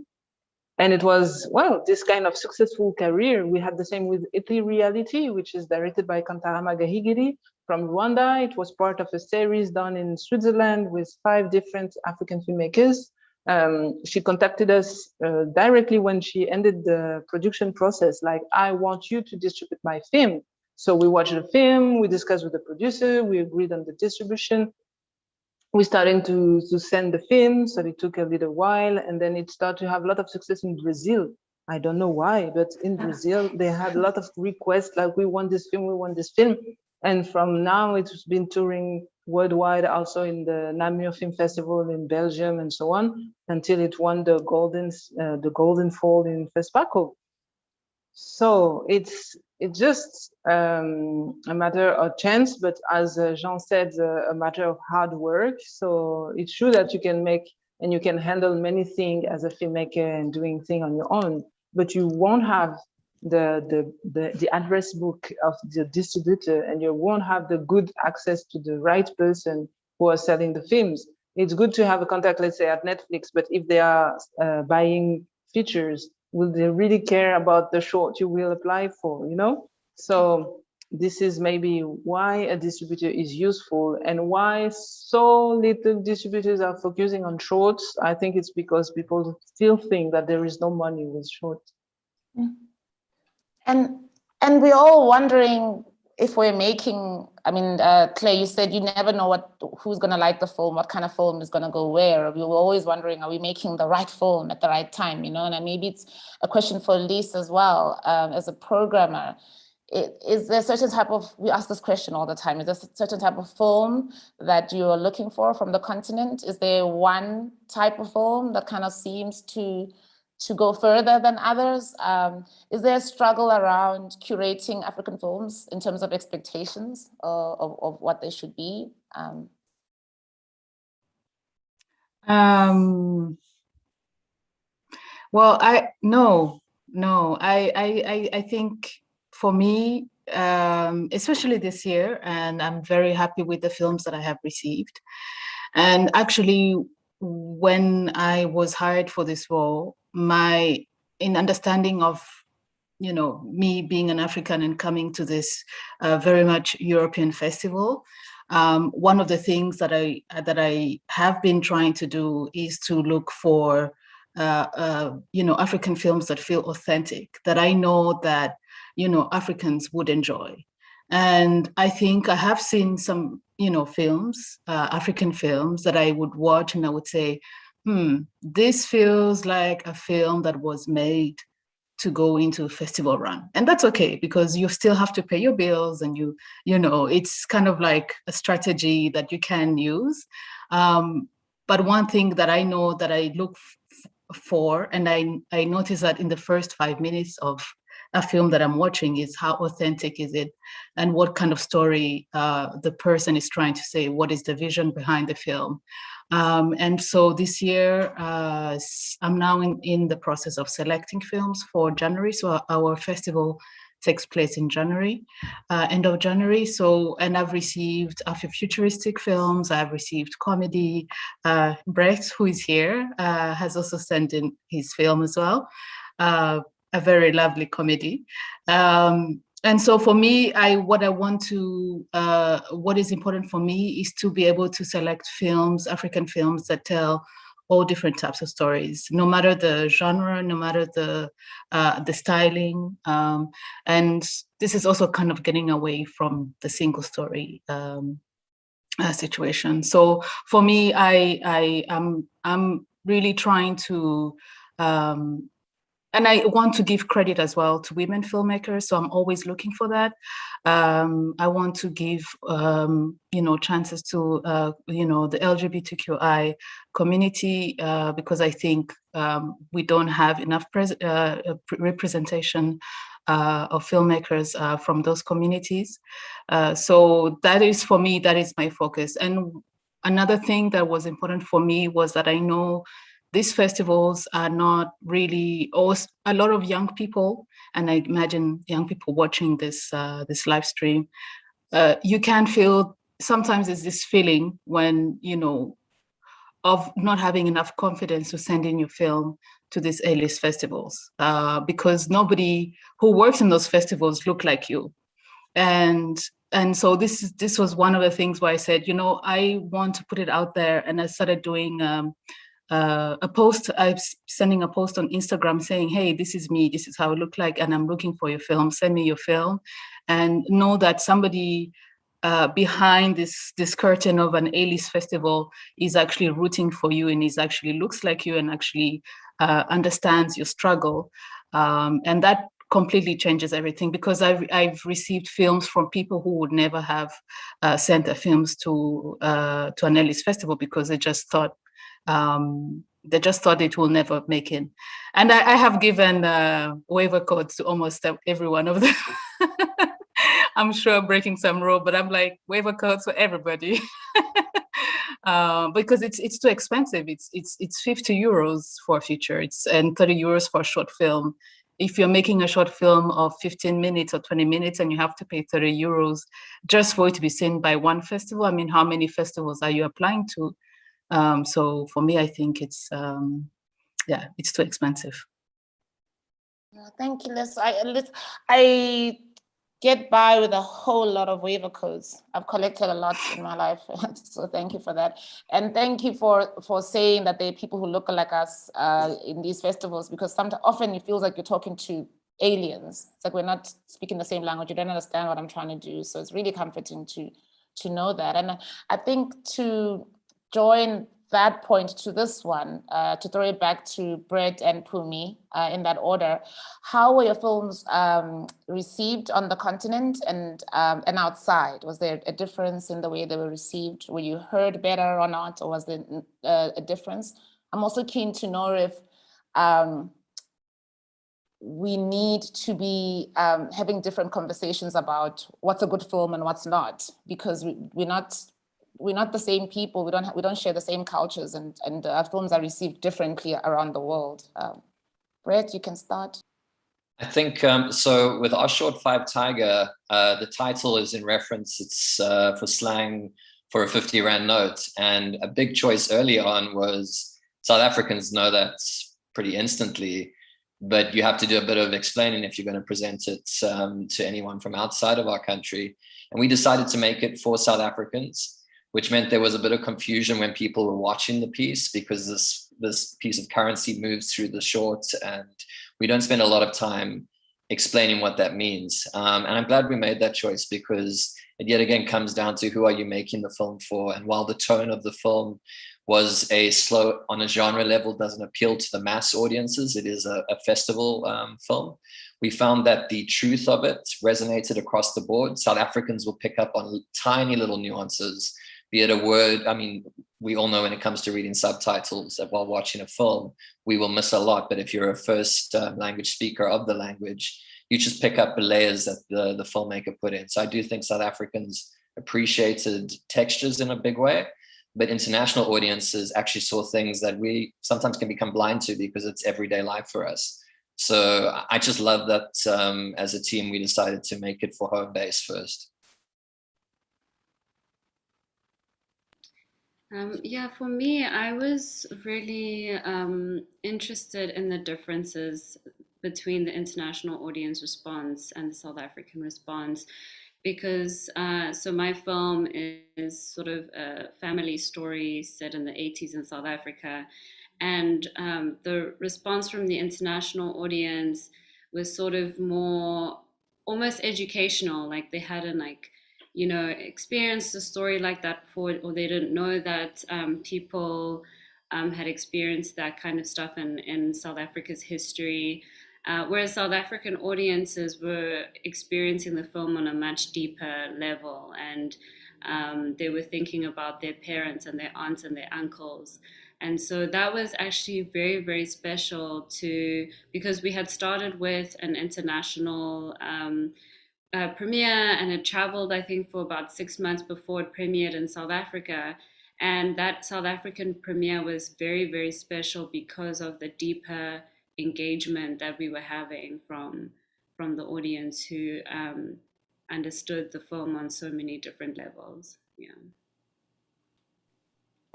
And it was, well, this kind of successful career. We had the same with Reality, which is directed by Kantarama Gahigiri from Rwanda. It was part of a series done in Switzerland with 5 different African filmmakers. She contacted us directly when she ended the production process, like, I want you to distribute my film. So we watched the film, we discussed with the producer, we agreed on the distribution. We started to send the film, so it took a little while, and then it started to have a lot of success in Brazil. I don't know why, but in Brazil, they had a lot of requests, like, we want this film, we want this film. And from now, it's been touring worldwide, also in the Namur Film Festival in Belgium and so on, until it won the Golden Fall in FESPACO. So it's just a matter of chance, but as Jean said, a matter of hard work. So it's true that you can make and you can handle many things as a filmmaker and doing things on your own, but you won't have the address book of the distributor, and you won't have the good access to the right person who are selling the films. It's good to have a contact, let's say at Netflix, but if they are buying features, will they really care about the short you will apply for, you know? So this is maybe why a distributor is useful, and why so little distributors are focusing on shorts. I think it's because people still think that there is no money with shorts. And we're all wondering if we're making, I mean, Claire, you said you never know who's going to like the film, what kind of film is going to go where. We were always wondering, are we making the right film at the right time, you know? And maybe it's a question for Lise as well, as a programmer. Is there a certain type of, we ask this question all the time, is there a certain type of film that you're looking for from the continent? Is there one type of film that kind of seems to go further than others? Is there a struggle around curating African films in terms of expectations of what they should be? Well, I think for me, especially this year, and I'm very happy with the films that I have received. And actually, when I was hired for this role, in understanding of, you know, me being an African and coming to this very much European festival, one of the things that I have been trying to do is to look for you know, African films that feel authentic, that I know that, you know, Africans would enjoy. And I think I have seen some, you know, films, African films that I would watch and I would say, this feels like a film that was made to go into a festival run. And that's okay, because you still have to pay your bills, and you know, it's kind of like a strategy that you can use. But one thing that I know that I look for, and I notice that in the first 5 minutes of a film that I'm watching, is how authentic is it, and what kind of story the person is trying to say, what is the vision behind the film. And so this year, I'm now in the process of selecting films for January. So our festival takes place in January, end of January. So, and I've received a few futuristic films, I've received comedy. Brett, who is here, has also sent in his film as well, a very lovely comedy. And so for me, what is important for me is to be able to select films, African films, that tell all different types of stories, no matter the genre, no matter the styling. And this is also kind of getting away from the single story situation. So for me, I'm really trying to and I want to give credit as well to women filmmakers, so I'm always looking for that. I want to give, chances to, the LGBTQI community, because I think we don't have enough representation of filmmakers from those communities. So that is, for me, that is my focus. And another thing that was important for me was that I know these festivals are not really, or a lot of young people, and I imagine young people watching this this live stream, you can feel, sometimes there's this feeling when, of not having enough confidence to send in your film to these A-list festivals, because nobody who works in those festivals look like you. And so this was one of the things where I said, I want to put it out there, and I started doing a post. I'm sending a post on Instagram saying, hey, this is me, this is how I look like, and I'm looking for your film, send me your film. And know that somebody behind this curtain of an A-list festival is actually rooting for you, and is actually looks like you, and actually understands your struggle. And that completely changes everything, because I've received films from people who would never have sent their films to an A-list festival, because they just thought it will never make it. And I have given waiver codes to almost every one of them. I'm sure breaking some rule, but I'm like, waiver codes for everybody. Because it's too expensive. It's 50 euros for a feature, and 30 euros for a short film. If you're making a short film of 15 minutes or 20 minutes and you have to pay 30 euros just for it to be seen by one festival, I mean, how many festivals are you applying to? So for me, I think it's too expensive. Thank you, Liz. I get by with a whole lot of waiver codes. I've collected a lot in my life, so thank you for that. And thank you for saying that there are people who look like us in these festivals, because often it feels like you're talking to aliens. It's like we're not speaking the same language. You don't understand what I'm trying to do. So it's really comforting to know that. And I think to join that point to this one, to throw it back to Brett and Pumi in that order, how were your films received on the continent and outside? Was there a difference in the way they were received? Were you heard better or not, or was there a difference? I'm also keen to know if we need to be having different conversations about what's a good film and what's not, because we're not the same people. We don't share the same cultures, and our films are received differently around the world. Brett, you can start. I think so. With our short 5 Tiger, the title is in reference. It's for slang for a 50 Rand note, and a big choice early on was South Africans know that pretty instantly, but you have to do a bit of explaining if you're going to present it to anyone from outside of our country. And we decided to make it for South Africans, which meant there was a bit of confusion when people were watching the piece, because this piece of currency moves through the short, and we don't spend a lot of time explaining what that means. And I'm glad we made that choice, because it yet again comes down to who are you making the film for. And while the tone of the film was slow on a genre level, doesn't appeal to the mass audiences, it is a festival film, we found that the truth of it resonated across the board. South Africans will pick up on tiny little nuances, be it a word. I mean, we all know when it comes to reading subtitles that while watching a film, we will miss a lot. But if you're a first language speaker of the language, you just pick up the layers that the filmmaker put in. So I do think South Africans appreciated textures in a big way, but international audiences actually saw things that we sometimes can become blind to because it's everyday life for us. So I just love that as a team, we decided to make it for home base first. Yeah, for me, I was really interested in the differences between the international audience response and the South African response, because so my film is sort of a family story set in the 80s in South Africa, and the response from the international audience was sort of more almost educational, like they hadn't experienced a story like that before, or they didn't know that people had experienced that kind of stuff in South Africa's history. whereas South African audiences were experiencing the film on a much deeper level, and they were thinking about their parents and their aunts and their uncles. And so that was actually very, very special because we had started with an international premiere, and it traveled, I think, for about 6 months before it premiered in South Africa. And that South African premiere was very, very special because of the deeper engagement that we were having from the audience who understood the film on so many different levels. Yeah.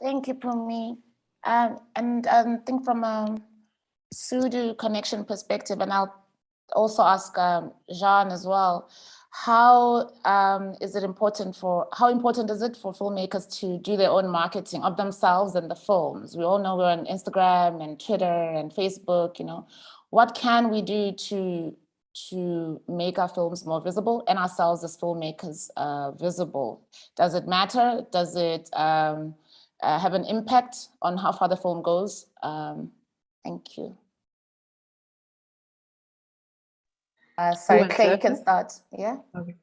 Thank you, Pumi. And I think from a Sudu connection perspective, and I'll also ask Jean as well, how important is it for filmmakers to do their own marketing of themselves and the films? We all know we're on Instagram and Twitter and Facebook, what can we do to make our films more visible and ourselves as filmmakers visible? Does it matter? Does it have an impact on how far the film goes? Thank you. Sorry, Claire, you can start. Yeah. Okay.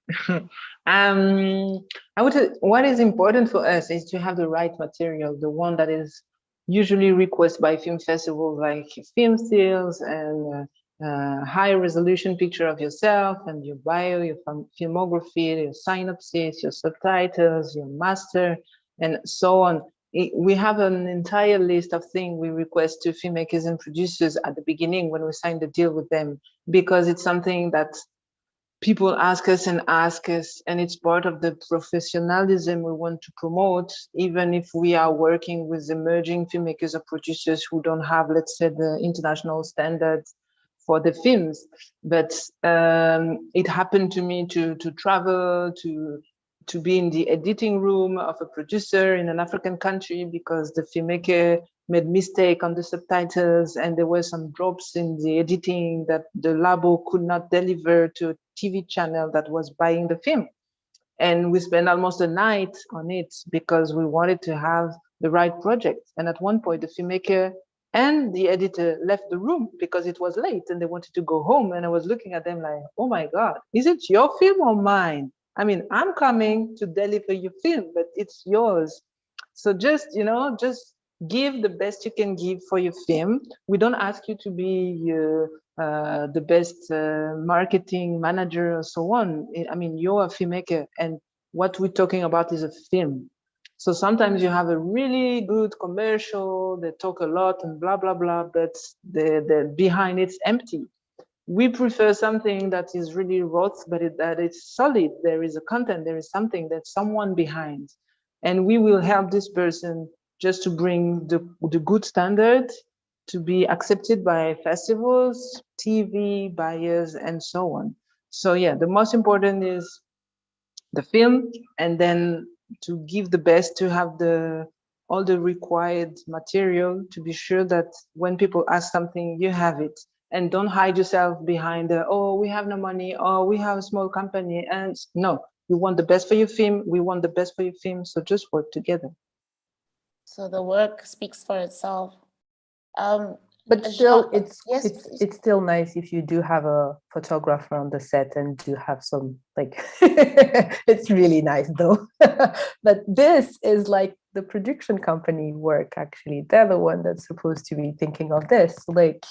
I would say what is important for us is to have the right material, the one that is usually requested by film festivals, like film stills and high resolution picture of yourself and your bio, your filmography, your synopsis, your subtitles, your master, and so on. We have an entire list of things we request to filmmakers and producers at the beginning when we sign the deal with them, because it's something that people ask us, and it's part of the professionalism we want to promote, even if we are working with emerging filmmakers or producers who don't have, let's say, the international standards for the films. But it happened to me to travel, to be in the editing room of a producer in an African country because the filmmaker made mistake on the subtitles and there were some drops in the editing that the labo could not deliver to a TV channel that was buying the film. And we spent almost a night on it because we wanted to have the right project. And at one point, the filmmaker and the editor left the room because it was late and they wanted to go home. And I was looking at them like, oh my God, is it your film or mine? I mean, I'm coming to deliver your film, but it's yours. So just give the best you can give for your film. We don't ask you to be the best marketing manager or so on. I mean, you're a filmmaker, and what we're talking about is a film. So sometimes you have a really good commercial, they talk a lot and blah, blah, blah, but the behind it's empty. We prefer something that is really raw, but that it's solid. There is a content, there is something, there's someone behind. And we will help this person just to bring the good standard to be accepted by festivals, TV, buyers, and so on. So yeah, the most important is the film, and then to give the best, to have all the required material to be sure that when people ask something, you have it. And don't hide yourself behind oh, we have no money, or we have a small company. And no, you want the best for your film, we want the best for your film, so just work together. So the work speaks for itself. But still, it's still nice if you do have a photographer on the set and do have some, like, it's really nice though. But this is like the production company work, actually. They're the one that's supposed to be thinking of this. Like,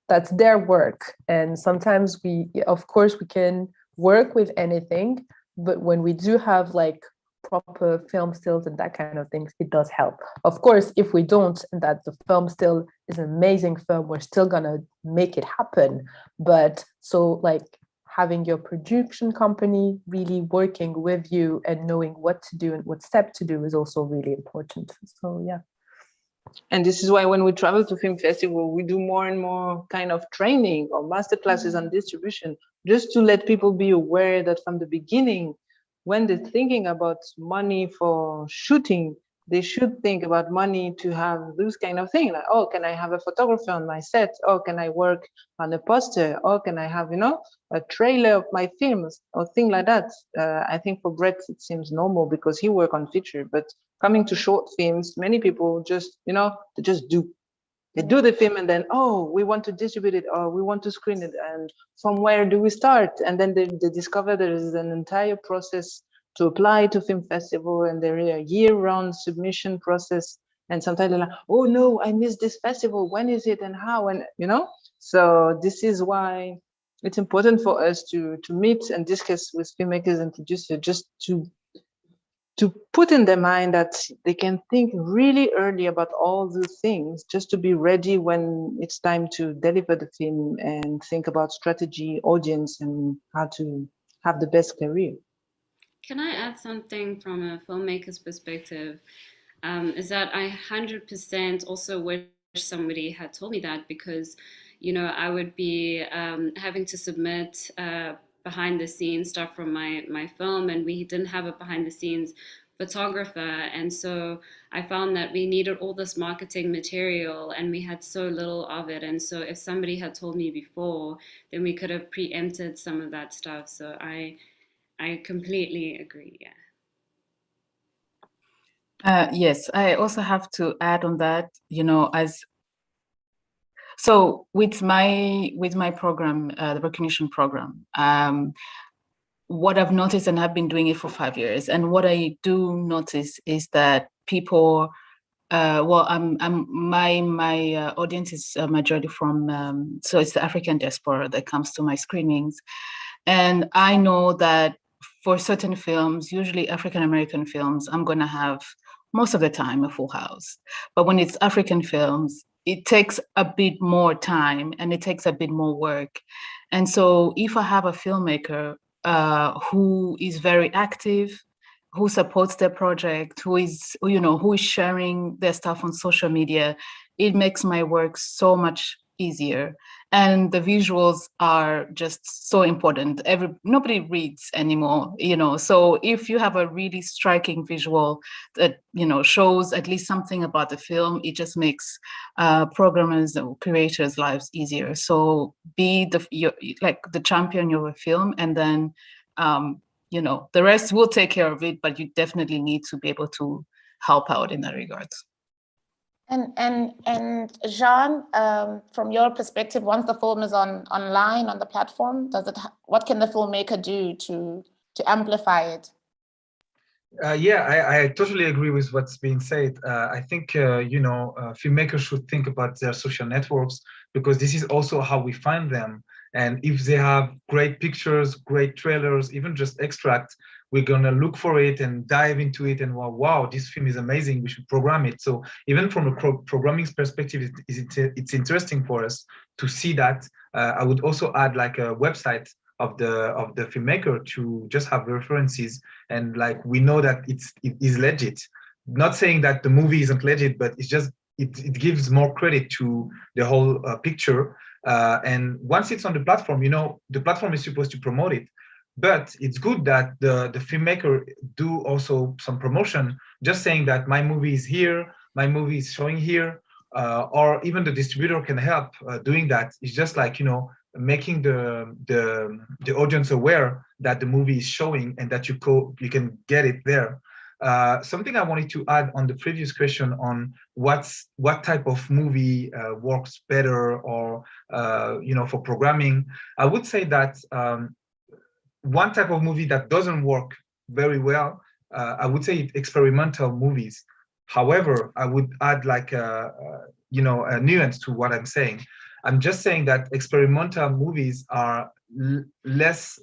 that's their work. And sometimes of course, we can work with anything, but when we do have like proper film stills and that kind of things, it does help. Of course, if we don't, and that the film still is an amazing film, we're still gonna make it happen. But so like having your production company really working with you and knowing what to do and what step to do is also really important. So yeah. And this is why when we travel to film festival, we do more and more kind of training or master classes on distribution, just to let people be aware that from the beginning, when they're thinking about money for shooting, they should think about money to have those kind of things. Like, oh, can I have a photographer on my set? Oh, can I work on a poster? Or can I have, a trailer of my films or thing like that? I think for Brett, it seems normal because he work on feature, but coming to short films, many people just, they just do. They do the film and then, oh, we want to distribute it or we want to screen it. And from where do we start? And then they discover there is an entire process to apply to film festival, and there is a year-round submission process. And sometimes they're like, oh no, I missed this festival. When is it and how? And so this is why it's important for us to meet and discuss with filmmakers and producers, just to put in their mind that they can think really early about all the things, just to be ready when it's time to deliver the film and think about strategy, audience, and how to have the best career. Can I add something from a filmmaker's perspective? Is that I 100% also wish somebody had told me that, because, I would be having to submit behind the scenes stuff from my film, and we didn't have a behind the scenes photographer. And so I found that we needed all this marketing material and we had so little of it. And so if somebody had told me before, then we could have preempted some of that stuff. So I completely agree. Yeah. Yes, I also have to add on that, so with my program, the recognition program, what I've noticed, and I've been doing it for 5 years, and what I do notice is that people, my audience is a majority from, so it's the African diaspora that comes to my screenings, and I know that for certain films, usually African American films, I'm going to have most of the time a full house, but when it's African films, it takes a bit more time and it takes a bit more work. And so if I have a filmmaker who is very active, who supports their project, who is sharing their stuff on social media, it makes my work so much easier. And the visuals are just so important. Nobody reads anymore, so if you have a really striking visual that shows at least something about the film, it just makes programmers or creators' lives easier. So be the champion of a film, and then the rest will take care of it, but you definitely need to be able to help out in that regard. And Jean, from your perspective, once the film is online on the platform, what can the filmmaker do to amplify it? I totally agree with what's being said. I think filmmakers should think about their social networks, because this is also how we find them. And if they have great pictures, great trailers, even just extracts, we're gonna look for it and dive into it and wow, this film is amazing, we should program it. So even from a programming perspective, it's interesting for us to see that. I would also add like a website of the filmmaker to just have references, and like we know that it is legit. Not saying that the movie isn't legit, but it's just it gives more credit to the whole picture. And once it's on the platform, the platform is supposed to promote it. But it's good that the filmmaker do also some promotion, just saying that my movie is here, my movie is showing here, or even the distributor can help doing that. It's just like, making the audience aware that the movie is showing and that you can get it there. Something I wanted to add on the previous question on what type of movie works better or for programming, I would say that one type of movie that doesn't work very well, I would say experimental movies. However, I would add like a nuance to what I'm saying. I'm just saying that experimental movies are less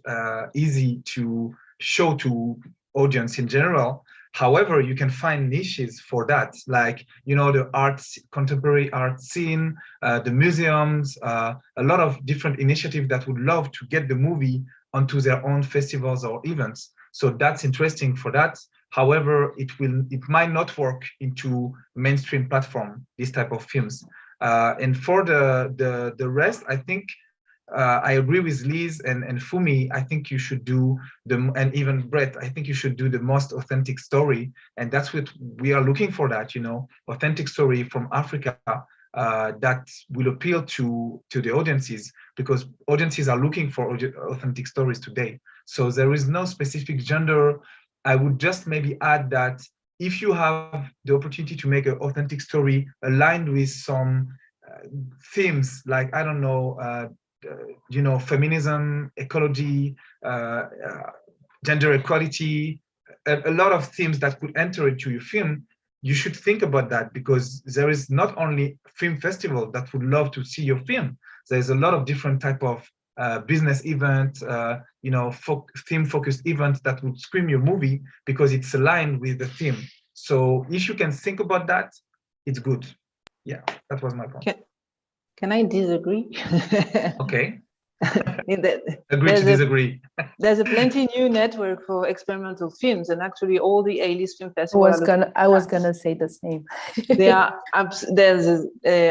easy to show to audience in general. However, you can find niches for that, like the arts, contemporary art scene, the museums, a lot of different initiatives that would love to get the movie onto their own festivals or events. So that's interesting for that. However, it might not work into mainstream platform, this type of films. And for the rest, I think I agree with Liz and Fumi. I think you should do and even Brett, I think you should do the most authentic story. And that's what we are looking for, that, authentic story from Africa that will appeal to the audiences, because audiences are looking for authentic stories today. So there is no specific gender. I would just maybe add that if you have the opportunity to make an authentic story aligned with some themes like, I don't know, feminism, ecology, gender equality, a lot of themes that could enter into your film, you should think about that, because there is not only film festival that would love to see your film. There's a lot of different type of business event, theme-focused events that would scream your movie because it's aligned with the theme. So if you can think about that, it's good. Yeah, that was my point. Can I disagree? Okay. Agree to disagree. There's a plenty new network for experimental films, and actually all the A-list film festivals. I was gonna say the same.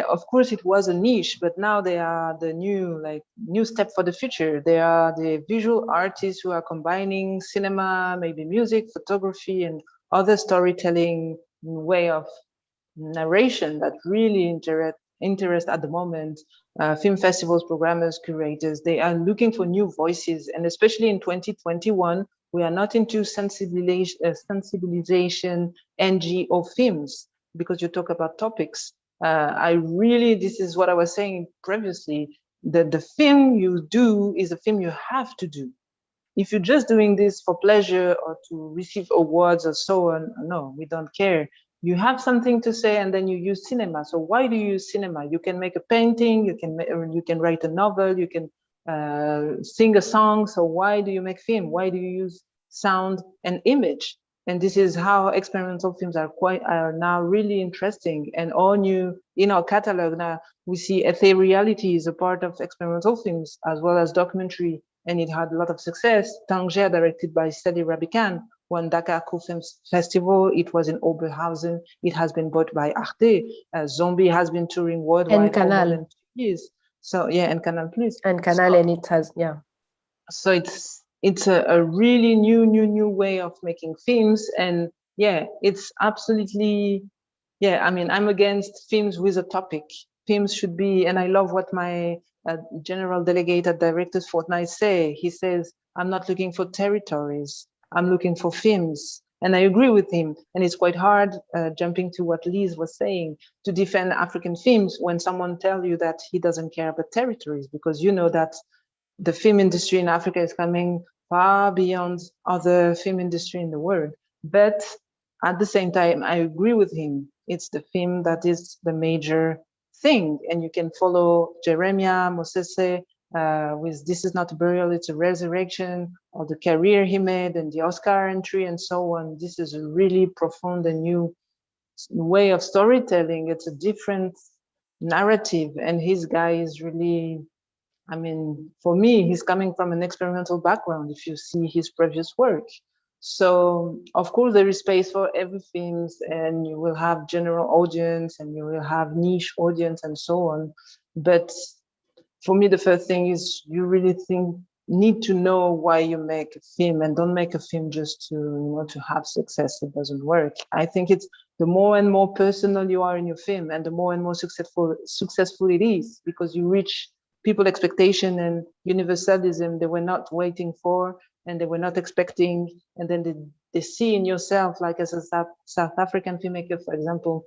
Of course it was a niche, but now they are the new step for the future. They are the visual artists who are combining cinema, maybe music, photography, and other storytelling way of narration that really interest at the moment. Film festivals, programmers, curators, they are looking for new voices. And especially in 2021, we are not into sensibilization NGO films, because you talk about topics. This is what I was saying previously, that the film you do is a film you have to do. If you're just doing this for pleasure or to receive awards or so on, no, we don't care. You have something to say, and then you use cinema. So why do you use cinema? You can make a painting, you can write a novel, you can sing a song. So why do you make film? Why do you use sound and image? And this is how experimental films are now really interesting. And all new in our catalog now, we see ethereality is a part of experimental films as well as documentary, and it had a lot of success. Tanger, directed by Sally Rabican, won Dakar Co-Film Festival. It was in Oberhausen. It has been bought by Arte. Zombie has been touring worldwide and Canal. for more than 2 years. So yeah, and Canal Plus. And Canal, and it has, yeah. So it's a really new way of making films. And yeah, it's absolutely, yeah, I mean, I'm against films with a topic. Films should be, and I love what my general delegate at Directors Fortnight say. He says, I'm not looking for territories. I'm looking for films. And I agree with him. And it's quite hard, jumping to what Liz was saying, to defend African films when someone tells you that he doesn't care about territories, because you know that the film industry in Africa is coming far beyond other film industry in the world. But at the same time, I agree with him. It's the film that is the major thing. And you can follow Jeremiah Mosese with This Is Not a Burial, It's a Resurrection, or the career he made and the Oscar entry and so on. This is a really profound and new way of storytelling. It's a different narrative. And his guy is really, I mean, for me, he's coming from an experimental background, if you see his previous work. So, of course, there is space for every film, and you will have general audience, and you will have niche audience, and so on. But for me, the first thing is you really need to know why you make a film, and don't make a film just to to have success. It doesn't work. I think it's the more and more personal you are in your film, and the more and more successful it is, because you reach people expectation and universalism they were not waiting for, and they were not expecting, and then they see in yourself, like as a South African filmmaker, for example,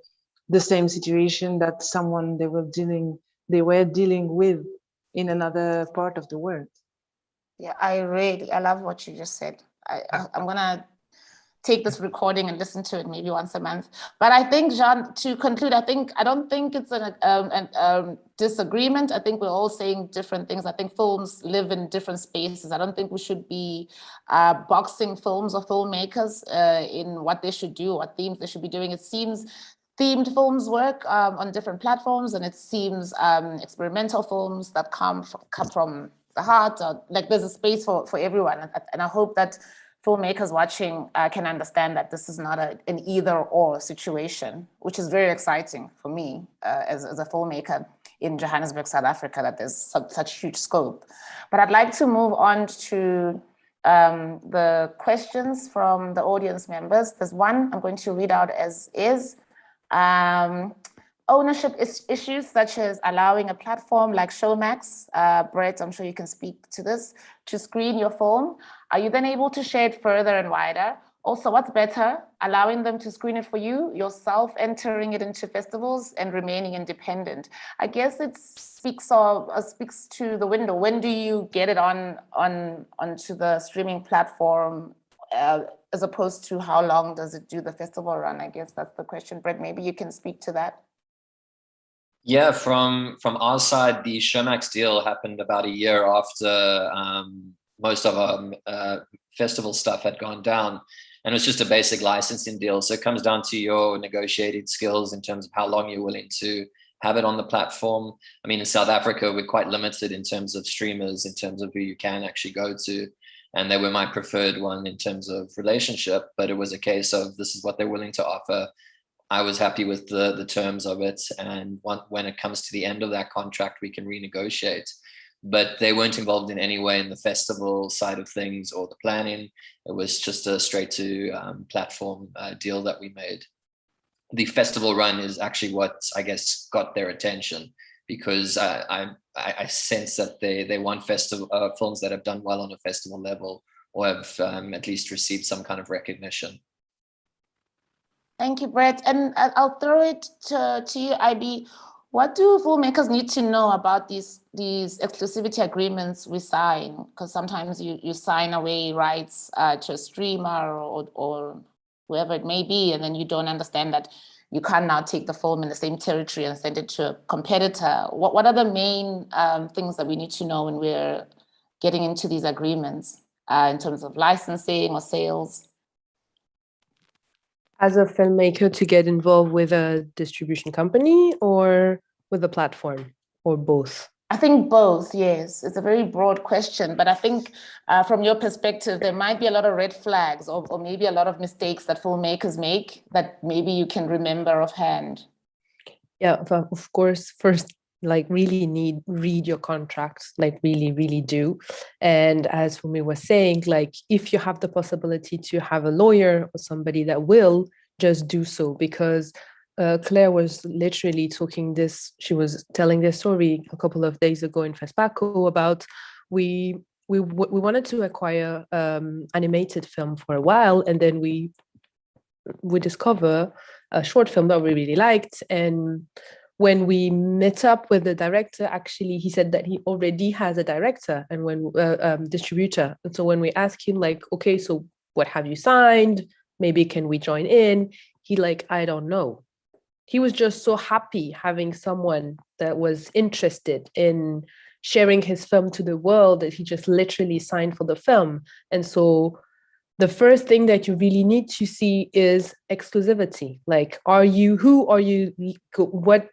the same situation that someone they were dealing with in another part of the world. Yeah, I love what you just said. I'm gonna take this recording and listen to it maybe once a month. But I think, Jean, to conclude, I don't think it's a disagreement. I think we're all saying different things. I think films live in different spaces. I don't think we should be boxing films or filmmakers in what they should do, what themes they should be doing. It seems themed films work on different platforms, and it seems experimental films that come from the heart, or like there's a space for everyone. And I hope that filmmakers watching can understand that this is not an either or situation, which is very exciting for me as a filmmaker in Johannesburg, South Africa, that there's such huge scope. But I'd like to move on to the questions from the audience members. There's one I'm going to read out as is. Ownership issues such as allowing a platform like Showmax, Brett, I'm sure you can speak to this, to screen your film. Are you then able to share it further and wider? Also, what's better, allowing them to screen it for you, yourself entering it into festivals and remaining independent? I guess it speaks to the window. When do you get it onto the streaming platform, as opposed to how long does it do the festival run? I guess that's the question. Brett, maybe you can speak to that. Yeah, from our side, the Showmax deal happened about a year after most of our festival stuff had gone down. And it was just a basic licensing deal. So it comes down to your negotiated skills in terms of how long you're willing to have it on the platform. I mean, in South Africa, we're quite limited in terms of streamers, in terms of who you can actually go to. And they were my preferred one in terms of relationship, but it was a case of this is what they're willing to offer. I was happy with the terms of it. And when it comes to the end of that contract, we can renegotiate. But they weren't involved in any way in the festival side of things or the planning. It was just a straight to platform deal that we made. The festival run is actually what I guess got their attention, because I sense that they want festival films that have done well on a festival level, or have at least received some kind of recognition. Thank you, Brett. And I'll throw it to you, IB. What do filmmakers need to know about these exclusivity agreements we sign? Because sometimes you sign away rights to a streamer or whoever it may be, and then you don't understand that you can't now take the film in the same territory and send it to a competitor. What are the main things that we need to know when we're getting into these agreements in terms of licensing or sales? As a filmmaker, to get involved with a distribution company or with a platform, or both? I think both, yes. It's a very broad question, but I think from your perspective, there might be a lot of red flags or maybe a lot of mistakes that filmmakers make that maybe you can remember offhand. Yeah, of course, first, like really read your contracts, like really do. And as Fumi was saying, like if you have the possibility to have a lawyer or somebody that will, just do so, because Claire was literally she was telling this story a couple of days ago in FESPACO about we wanted to acquire animated film for a while, and then we discover a short film that we really liked. And when we met up with the director, actually, he said that he already has a director and when distributor. And so when we asked him, like, okay, so what have you signed? Maybe can we join in? He like, I don't know. He was just so happy having someone that was interested in sharing his film to the world that he just literally signed for the film. And so the first thing that you really need to see is exclusivity. Like, who are you, what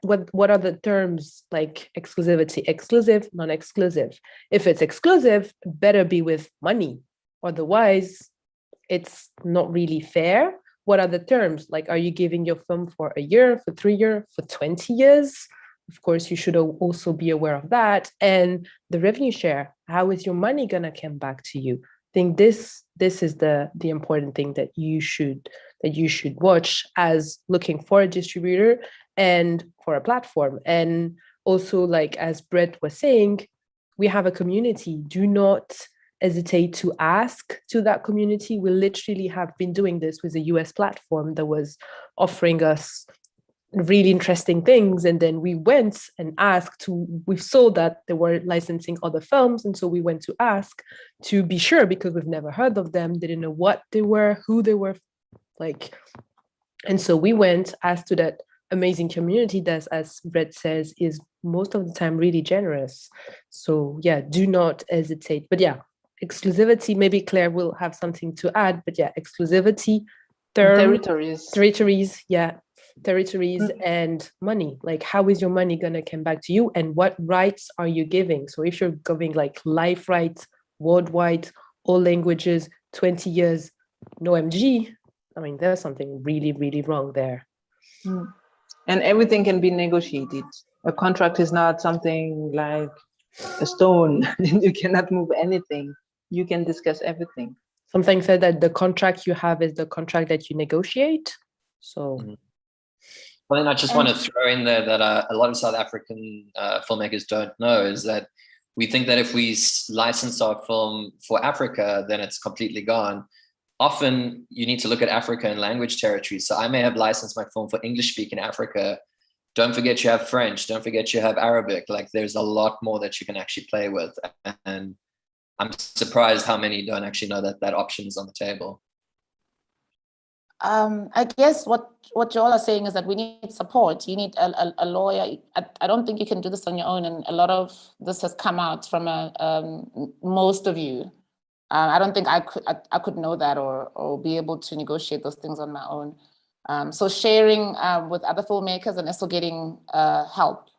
are the terms, like exclusivity, exclusive, non-exclusive? If it's exclusive, better be with money. Otherwise, it's not really fair. What are the terms? Like, are you giving your film for a year, for 3 years, for 20 years? Of course, you should also be aware of that. And the revenue share, how is your money gonna come back to you? I think this is the important thing that you should watch as looking for a distributor and for a platform. And also, like as Brett was saying, we have a community. Do not hesitate to ask to that community. We literally have been doing this with a US platform that was offering us really interesting things, and then we went and asked we saw that they were licensing other films, and so we went to ask to be sure, because we've never heard of them, didn't know what they were, who they were, like. And so we went, asked to that amazing community that, as Brett says, is most of the time really generous. So yeah, do not hesitate. But yeah, exclusivity, maybe Claire will have something to add, but yeah, exclusivity, territories, yeah, territories and money. Like, how is your money gonna come back to you, and what rights are you giving? So if you're giving like life rights worldwide, all languages, 20 years, no MG, I mean, there's something really wrong there. And everything can be negotiated. A contract is not something like a stone. You cannot move anything. You can discuss everything. Something said that the contract you have is the contract that you negotiate. So Well, then I just want to throw in there that a lot of South African filmmakers don't know is that we think that if we license our film for Africa, then it's completely gone. often you need to look at Africa and language territories. So I may have licensed my film for English-speaking Africa. Don't forget you have French. Don't forget you have Arabic. Like there's a lot more that you can actually play with. And I'm surprised how many don't actually know that that option is on the table. I guess what you all are saying is that we need support. You need a lawyer. I don't think you can do this on your own, and a lot of this has come out from most of you. I don't think I could know that or be able to negotiate those things on my own. So sharing with other filmmakers and also getting help.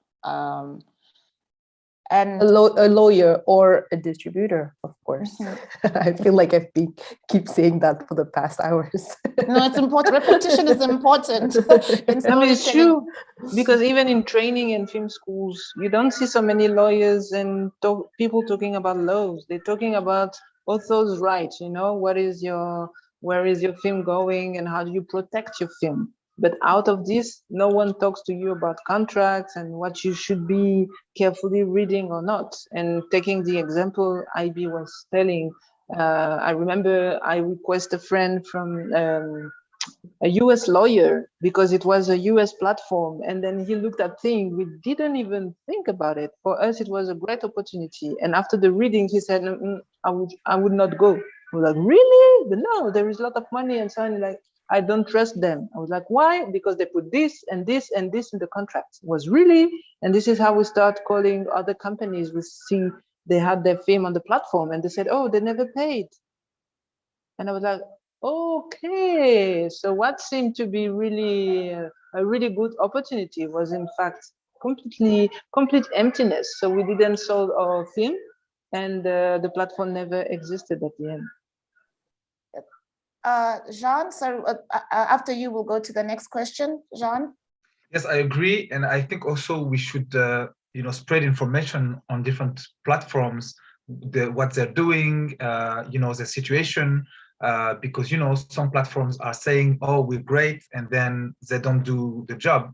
And a lawyer or a distributor, of course. Mm-hmm. I feel like I've been keep saying that for the past hours. No, it's important. Repetition is important. I mean, it's true, because even in training and film schools, you don't see so many lawyers and people talking about laws. They're talking about authors' rights. You know, where is your film going, and how do you protect your film? But out of this, no one talks to you about contracts and what you should be carefully reading or not. And taking the example IB was telling, I remember I requested a friend from a US lawyer because it was a US platform. And then he looked at things, we didn't even think about it. For us, it was a great opportunity. And after the reading, he said, I would not go. I was like, really? But no, there is a lot of money and so on. Like, I don't trust them. I was like, why? Because they put this and this and this in the contract. It was really, and this is how we start calling other companies. We see they had their film on the platform and they said, oh, they never paid. And I was like, okay. So what seemed to be really a really good opportunity was in fact complete emptiness. So we didn't sell our film and the platform never existed at the end. Jean, so after you, we'll go to the next question. Jean? Yes, I agree. And I think also we should, spread information on different platforms, what they're doing, the situation, because, some platforms are saying, oh, we're great, and then they don't do the job.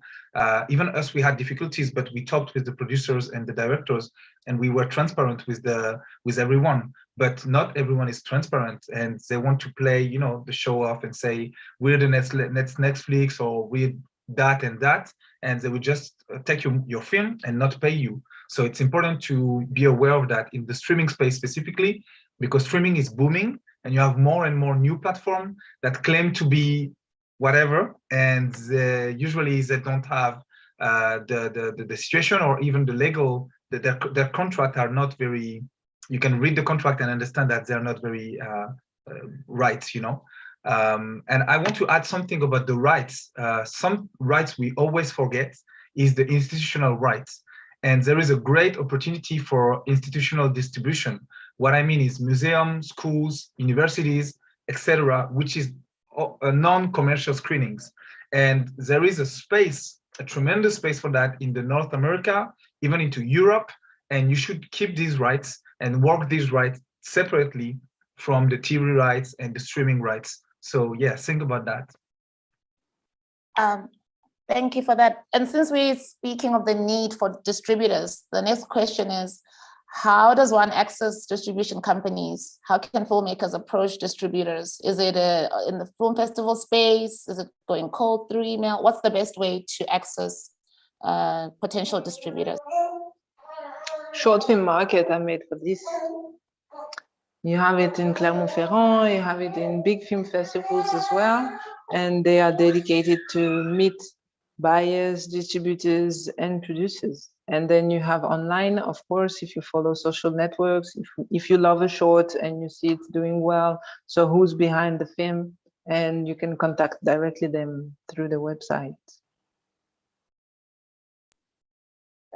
Even us, we had difficulties, but we talked with the producers and the directors, and we were transparent with everyone. But not everyone is transparent, and they want to play, the show off and say, we're the next Netflix, or we're that and that, and they will just take your film and not pay you. So it's important to be aware of that in the streaming space specifically, because streaming is booming, and you have more and more new platforms that claim to be whatever, and usually they don't have the situation or even the legal, their contract are not very, you can read the contract and understand that they're not very right, and I want to add something about the rights. Some rights we always forget is the institutional rights. And there is a great opportunity for institutional distribution. What I mean is museums, schools, universities, etc., which is non-commercial screenings. And there is a tremendous space for that in the North America, even into Europe. And you should keep these rights and work these rights separately from the TV rights and the streaming rights. So yeah, think about that. Thank you for that. And since we're speaking of the need for distributors, the next question is, how does one access distribution companies? How can filmmakers approach distributors? Is it in the film festival space? Is it going cold through email? What's the best way to access potential distributors? Short film market are made for this. You have it in Clermont-Ferrand, you have it in big film festivals as well, and they are dedicated to meet buyers, distributors, and producers. And then you have online, of course, if you follow social networks, if you love a short and you see it's doing well, so who's behind the film, and you can contact directly them through the website.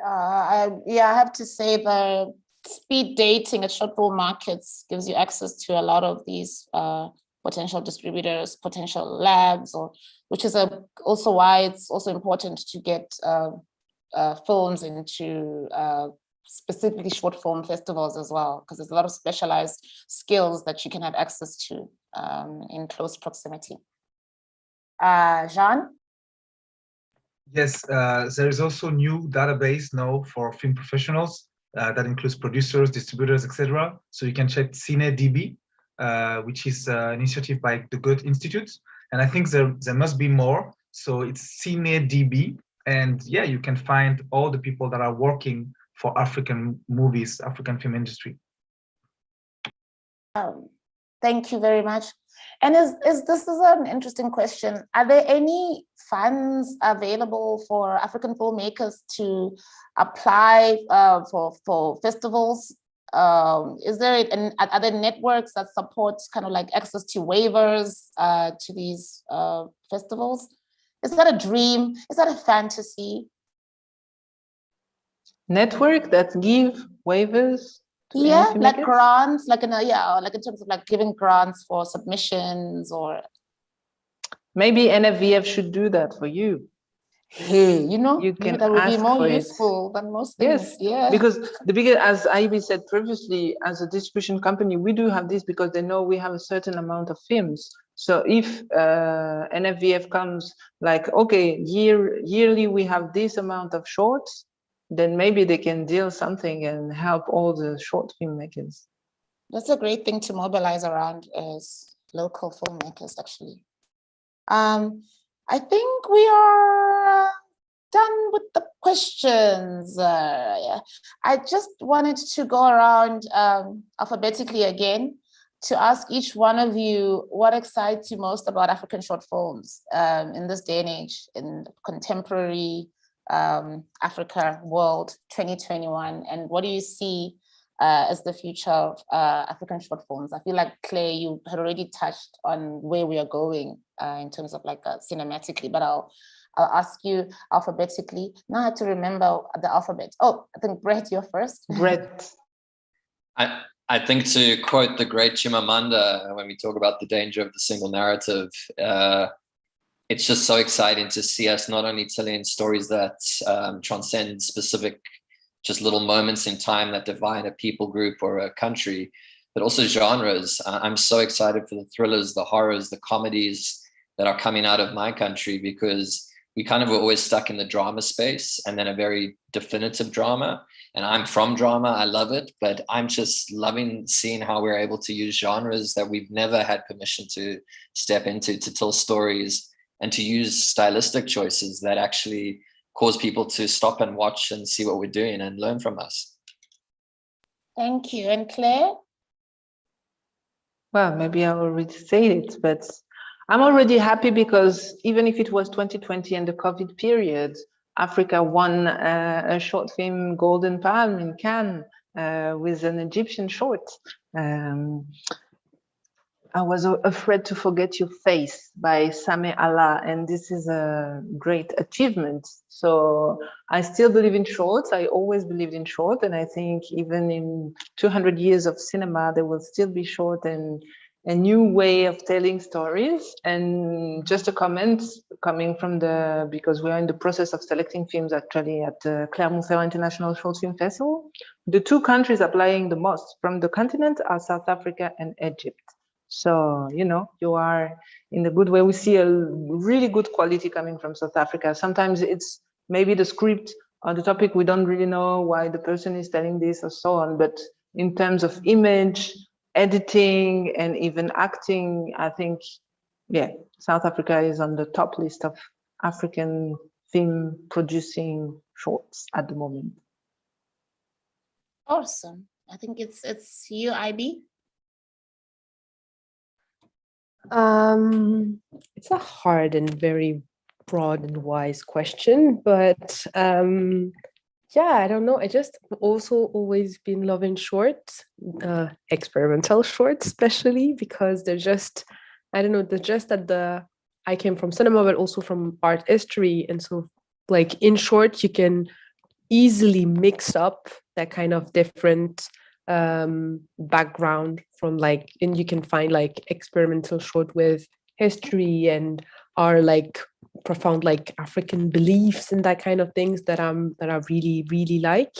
I have to say the speed dating at short film markets gives you access to a lot of these potential distributors, potential labs, which is also why it's also important to get films into specifically short film festivals as well, because there's a lot of specialized skills that you can have access to in close proximity. Jean? Yes, there is also new database now for film professionals that includes producers, distributors, etc. So you can check CineDB. which is an initiative by the Goethe Institute. And I think there must be more. So it's CineDB. And yeah, you can find all the people that are working for African movies, African film industry. Thank you very much. And this is an interesting question. Are there any funds available for African filmmakers to apply for festivals? Is there are there networks that support kind of like access to waivers to these festivals? Is that a dream? Is that a fantasy? Network that give waivers? Yeah, like grants, like in terms of like giving grants for submissions, or maybe NFVF should do that for you. Hey, you know, you can that would be ask more for useful than most things. Yes, yeah. Because the bigger, as Ivy said previously, as a distribution company, we do have this because they know we have a certain amount of films. So if NFVF comes like, okay, yearly we have this amount of shorts, then maybe they can deal something and help all the short filmmakers. That's a great thing to mobilize around as local filmmakers, actually. I think we are done with the questions. Yeah. I just wanted to go around alphabetically again to ask each one of you what excites you most about African short films in this day and age, in contemporary Africa world 2021, and what do you see as the future of African short films? I feel like, Claire, you had already touched on where we are going in terms of like cinematically, but I'll ask you alphabetically. Now I have to remember the alphabet. Oh, I think Brett, you're first. Brett. I think, to quote the great Chimamanda, when we talk about the danger of the single narrative, it's just so exciting to see us not only telling stories that transcend specific just little moments in time that define a people group or a country, but also genres. I'm so excited for the thrillers, the horrors, the comedies that are coming out of my country, because we kind of were always stuck in the drama space, and then a very definitive drama. And I'm from drama, I love it, but I'm just loving seeing how we're able to use genres that we've never had permission to step into, to tell stories and to use stylistic choices that actually cause people to stop and watch and see what we're doing and learn from us. Thank you. And Claire? Well, maybe I already said it, but I'm already happy because even if it was 2020 and the COVID period, Africa won a short film Golden Palm in Cannes with an Egyptian short. I was afraid to forget your face by Sameh Allah, and this is a great achievement. So I still believe in shorts. I always believed in short, and I think even in 200 years of cinema, there will still be short and a new way of telling stories. And just a comment coming from because we are in the process of selecting films actually at the Clermont-Ferrand International Short Film Festival. The two countries applying the most from the continent are South Africa and Egypt. So, you know, you are in the good way. We see a really good quality coming from South Africa. Sometimes it's maybe the script or the topic, we don't really know why the person is telling this or so on. But in terms of image, editing, and even acting, I think, yeah, South Africa is on the top list of African film producing shorts at the moment. Awesome. I think it's you, IB. It's a hard and very broad and wise question, but yeah, I don't know. I just also always been loving shorts, experimental shorts, especially because they're just, I don't know, they're just I came from cinema, but also from art history. And so like in short, you can easily mix up that kind of different background from like, and you can find like experimental short with history and are like profound like African beliefs and that kind of things that I really, really like.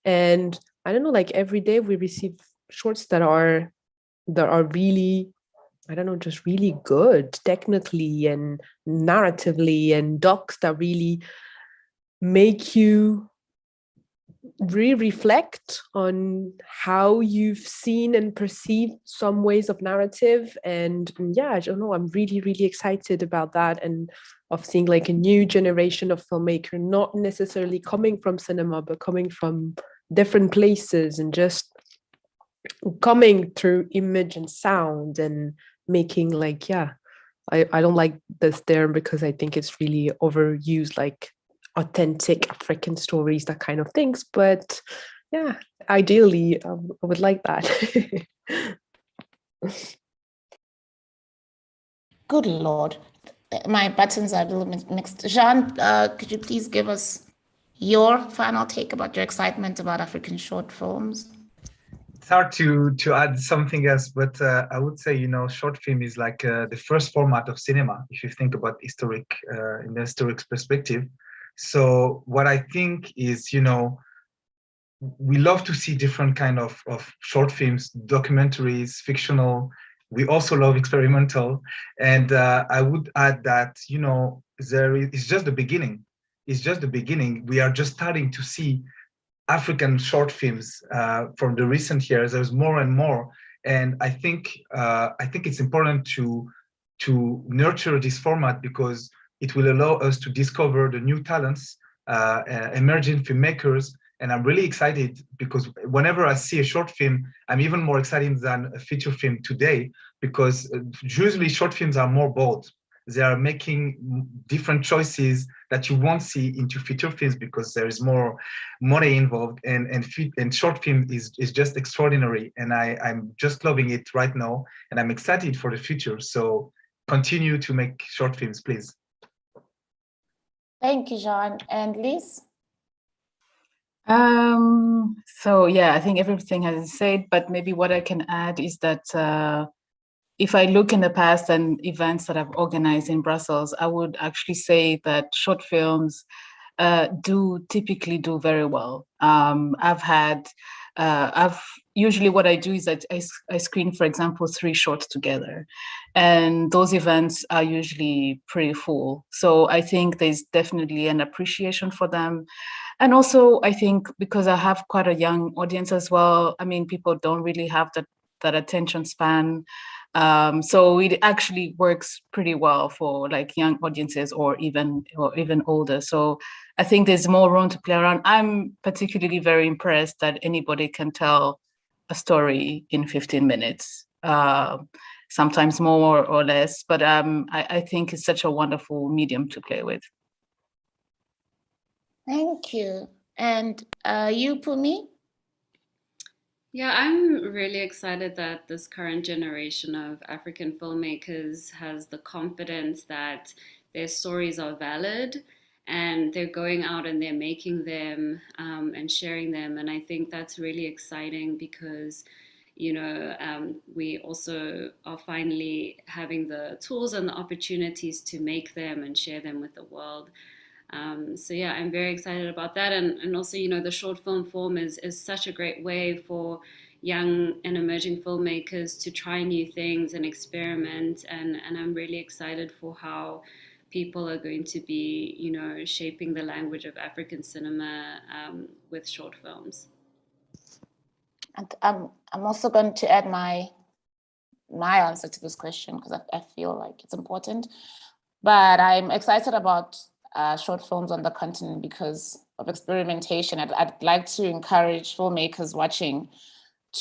And I don't know, like every day we receive shorts that are really, I don't know, just really good technically and narratively, and docs that really make you re-reflect on how you've seen and perceived some ways of narrative. And yeah, I don't know, I'm really, really excited about that, and of seeing like a new generation of filmmaker, not necessarily coming from cinema, but coming from different places and just coming through image and sound and making like, yeah, I don't like this term because I think it's really overused, like authentic African stories, that kind of things. But yeah, ideally, I would like that. Good Lord. My buttons are a little bit mixed. Jean, could you please give us your final take about your excitement about African short films? It's hard to add something else, but I would say, you know, short film is like the first format of cinema, if you think about in the historic perspective. So what I think is, you know, we love to see different kind of short films, documentaries, fictional. We also love experimental. And I would add that, you know, it's just the beginning. It's just the beginning. We are just starting to see African short films from the recent years. There's more and more, and I think it's important to nurture this format because it will allow us to discover the new talents, emerging filmmakers. And I'm really excited because whenever I see a short film, I'm even more excited than a feature film today, because usually short films are more bold. They are making different choices that you won't see into feature films because there is more money involved, and short film is just extraordinary, and I'm just loving it right now, and I'm excited for the future. So continue to make short films, please. Thank you, Jean. And Liz? So yeah, I think everything has been said, but maybe what I can add is that if I look in the past and events that I've organized in Brussels, I would actually say that short films do typically do very well. I've usually what I do is that I screen, for example, 3 shorts together, and those events are usually pretty full. So I think there's definitely an appreciation for them. And also, I think because I have quite a young audience as well, I mean, people don't really have that attention span. So it actually works pretty well for like young audiences or even older. So I think there's more room to play around. I'm particularly very impressed that anybody can tell a story in 15 minutes, sometimes more or less. But I think it's such a wonderful medium to play with. Thank you. And you, Pumi? Yeah, I'm really excited that this current generation of African filmmakers has the confidence that their stories are valid and they're going out and they're making them and sharing them. And I think that's really exciting because, you know, we also are finally having the tools and the opportunities to make them and share them with the world. So yeah, I'm very excited about that. And also, you know, the short film form is such a great way for young and emerging filmmakers to try new things and experiment. And I'm really excited for how people are going to be, you know, shaping the language of African cinema with short films. And I'm also going to add my answer to this question because I feel like it's important. But I'm excited about short films on the continent because of experimentation. I'd like to encourage filmmakers watching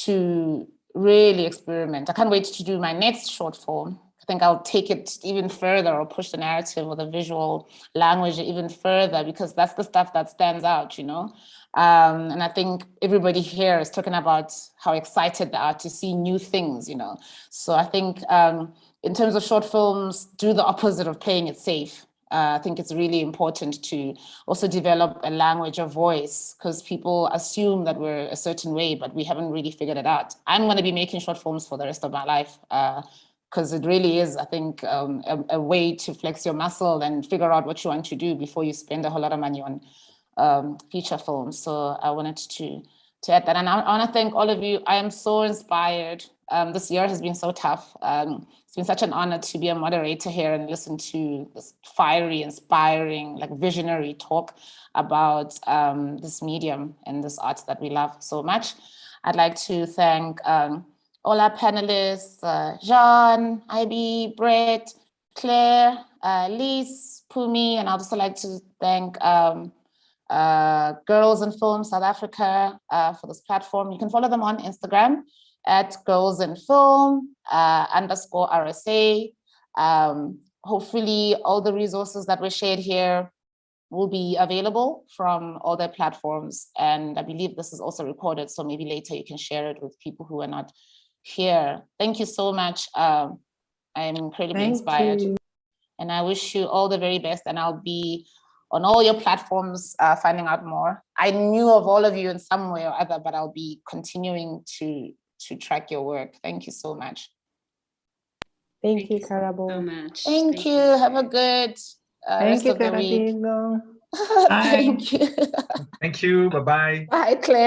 to really experiment. I can't wait to do my next short film. I think I'll take it even further or push the narrative or the visual language even further because that's the stuff that stands out, you know? And I think everybody here is talking about how excited they are to see new things, you know? So I think in terms of short films, do the opposite of playing it safe. I think it's really important to also develop a language of voice because people assume that we're a certain way, but we haven't really figured it out. I'm going to be making short films for the rest of my life because it really is, I think, a way to flex your muscle and figure out what you want to do before you spend a whole lot of money on feature films. So I wanted to add that. And I want to thank all of you. I am so inspired This year has been so tough. It's been such an honor to be a moderator here and listen to this fiery, inspiring, like visionary talk about this medium and this art that we love so much. I'd like to thank all our panelists, Jean, IB, Brett, Claire, Lise, Pumi, and I'd also like to thank Girls in Film South Africa for this platform. You can follow them on Instagram at Girls in Film _RSA. Hopefully all the resources that were shared here will be available from all their platforms. And I believe this is also recorded, so maybe later you can share it with people who are not here. Thank you so much. I'm incredibly inspired. And I wish you all the very best, and I'll be on all your platforms finding out more. I knew of all of you in some way or other, but I'll be continuing to track your work. Thank you so much. Thank you, Karabo. So much. Thank you. Have a good rest of the week. Karabo. Thank you. Thank you. Bye-bye. Bye, Claire.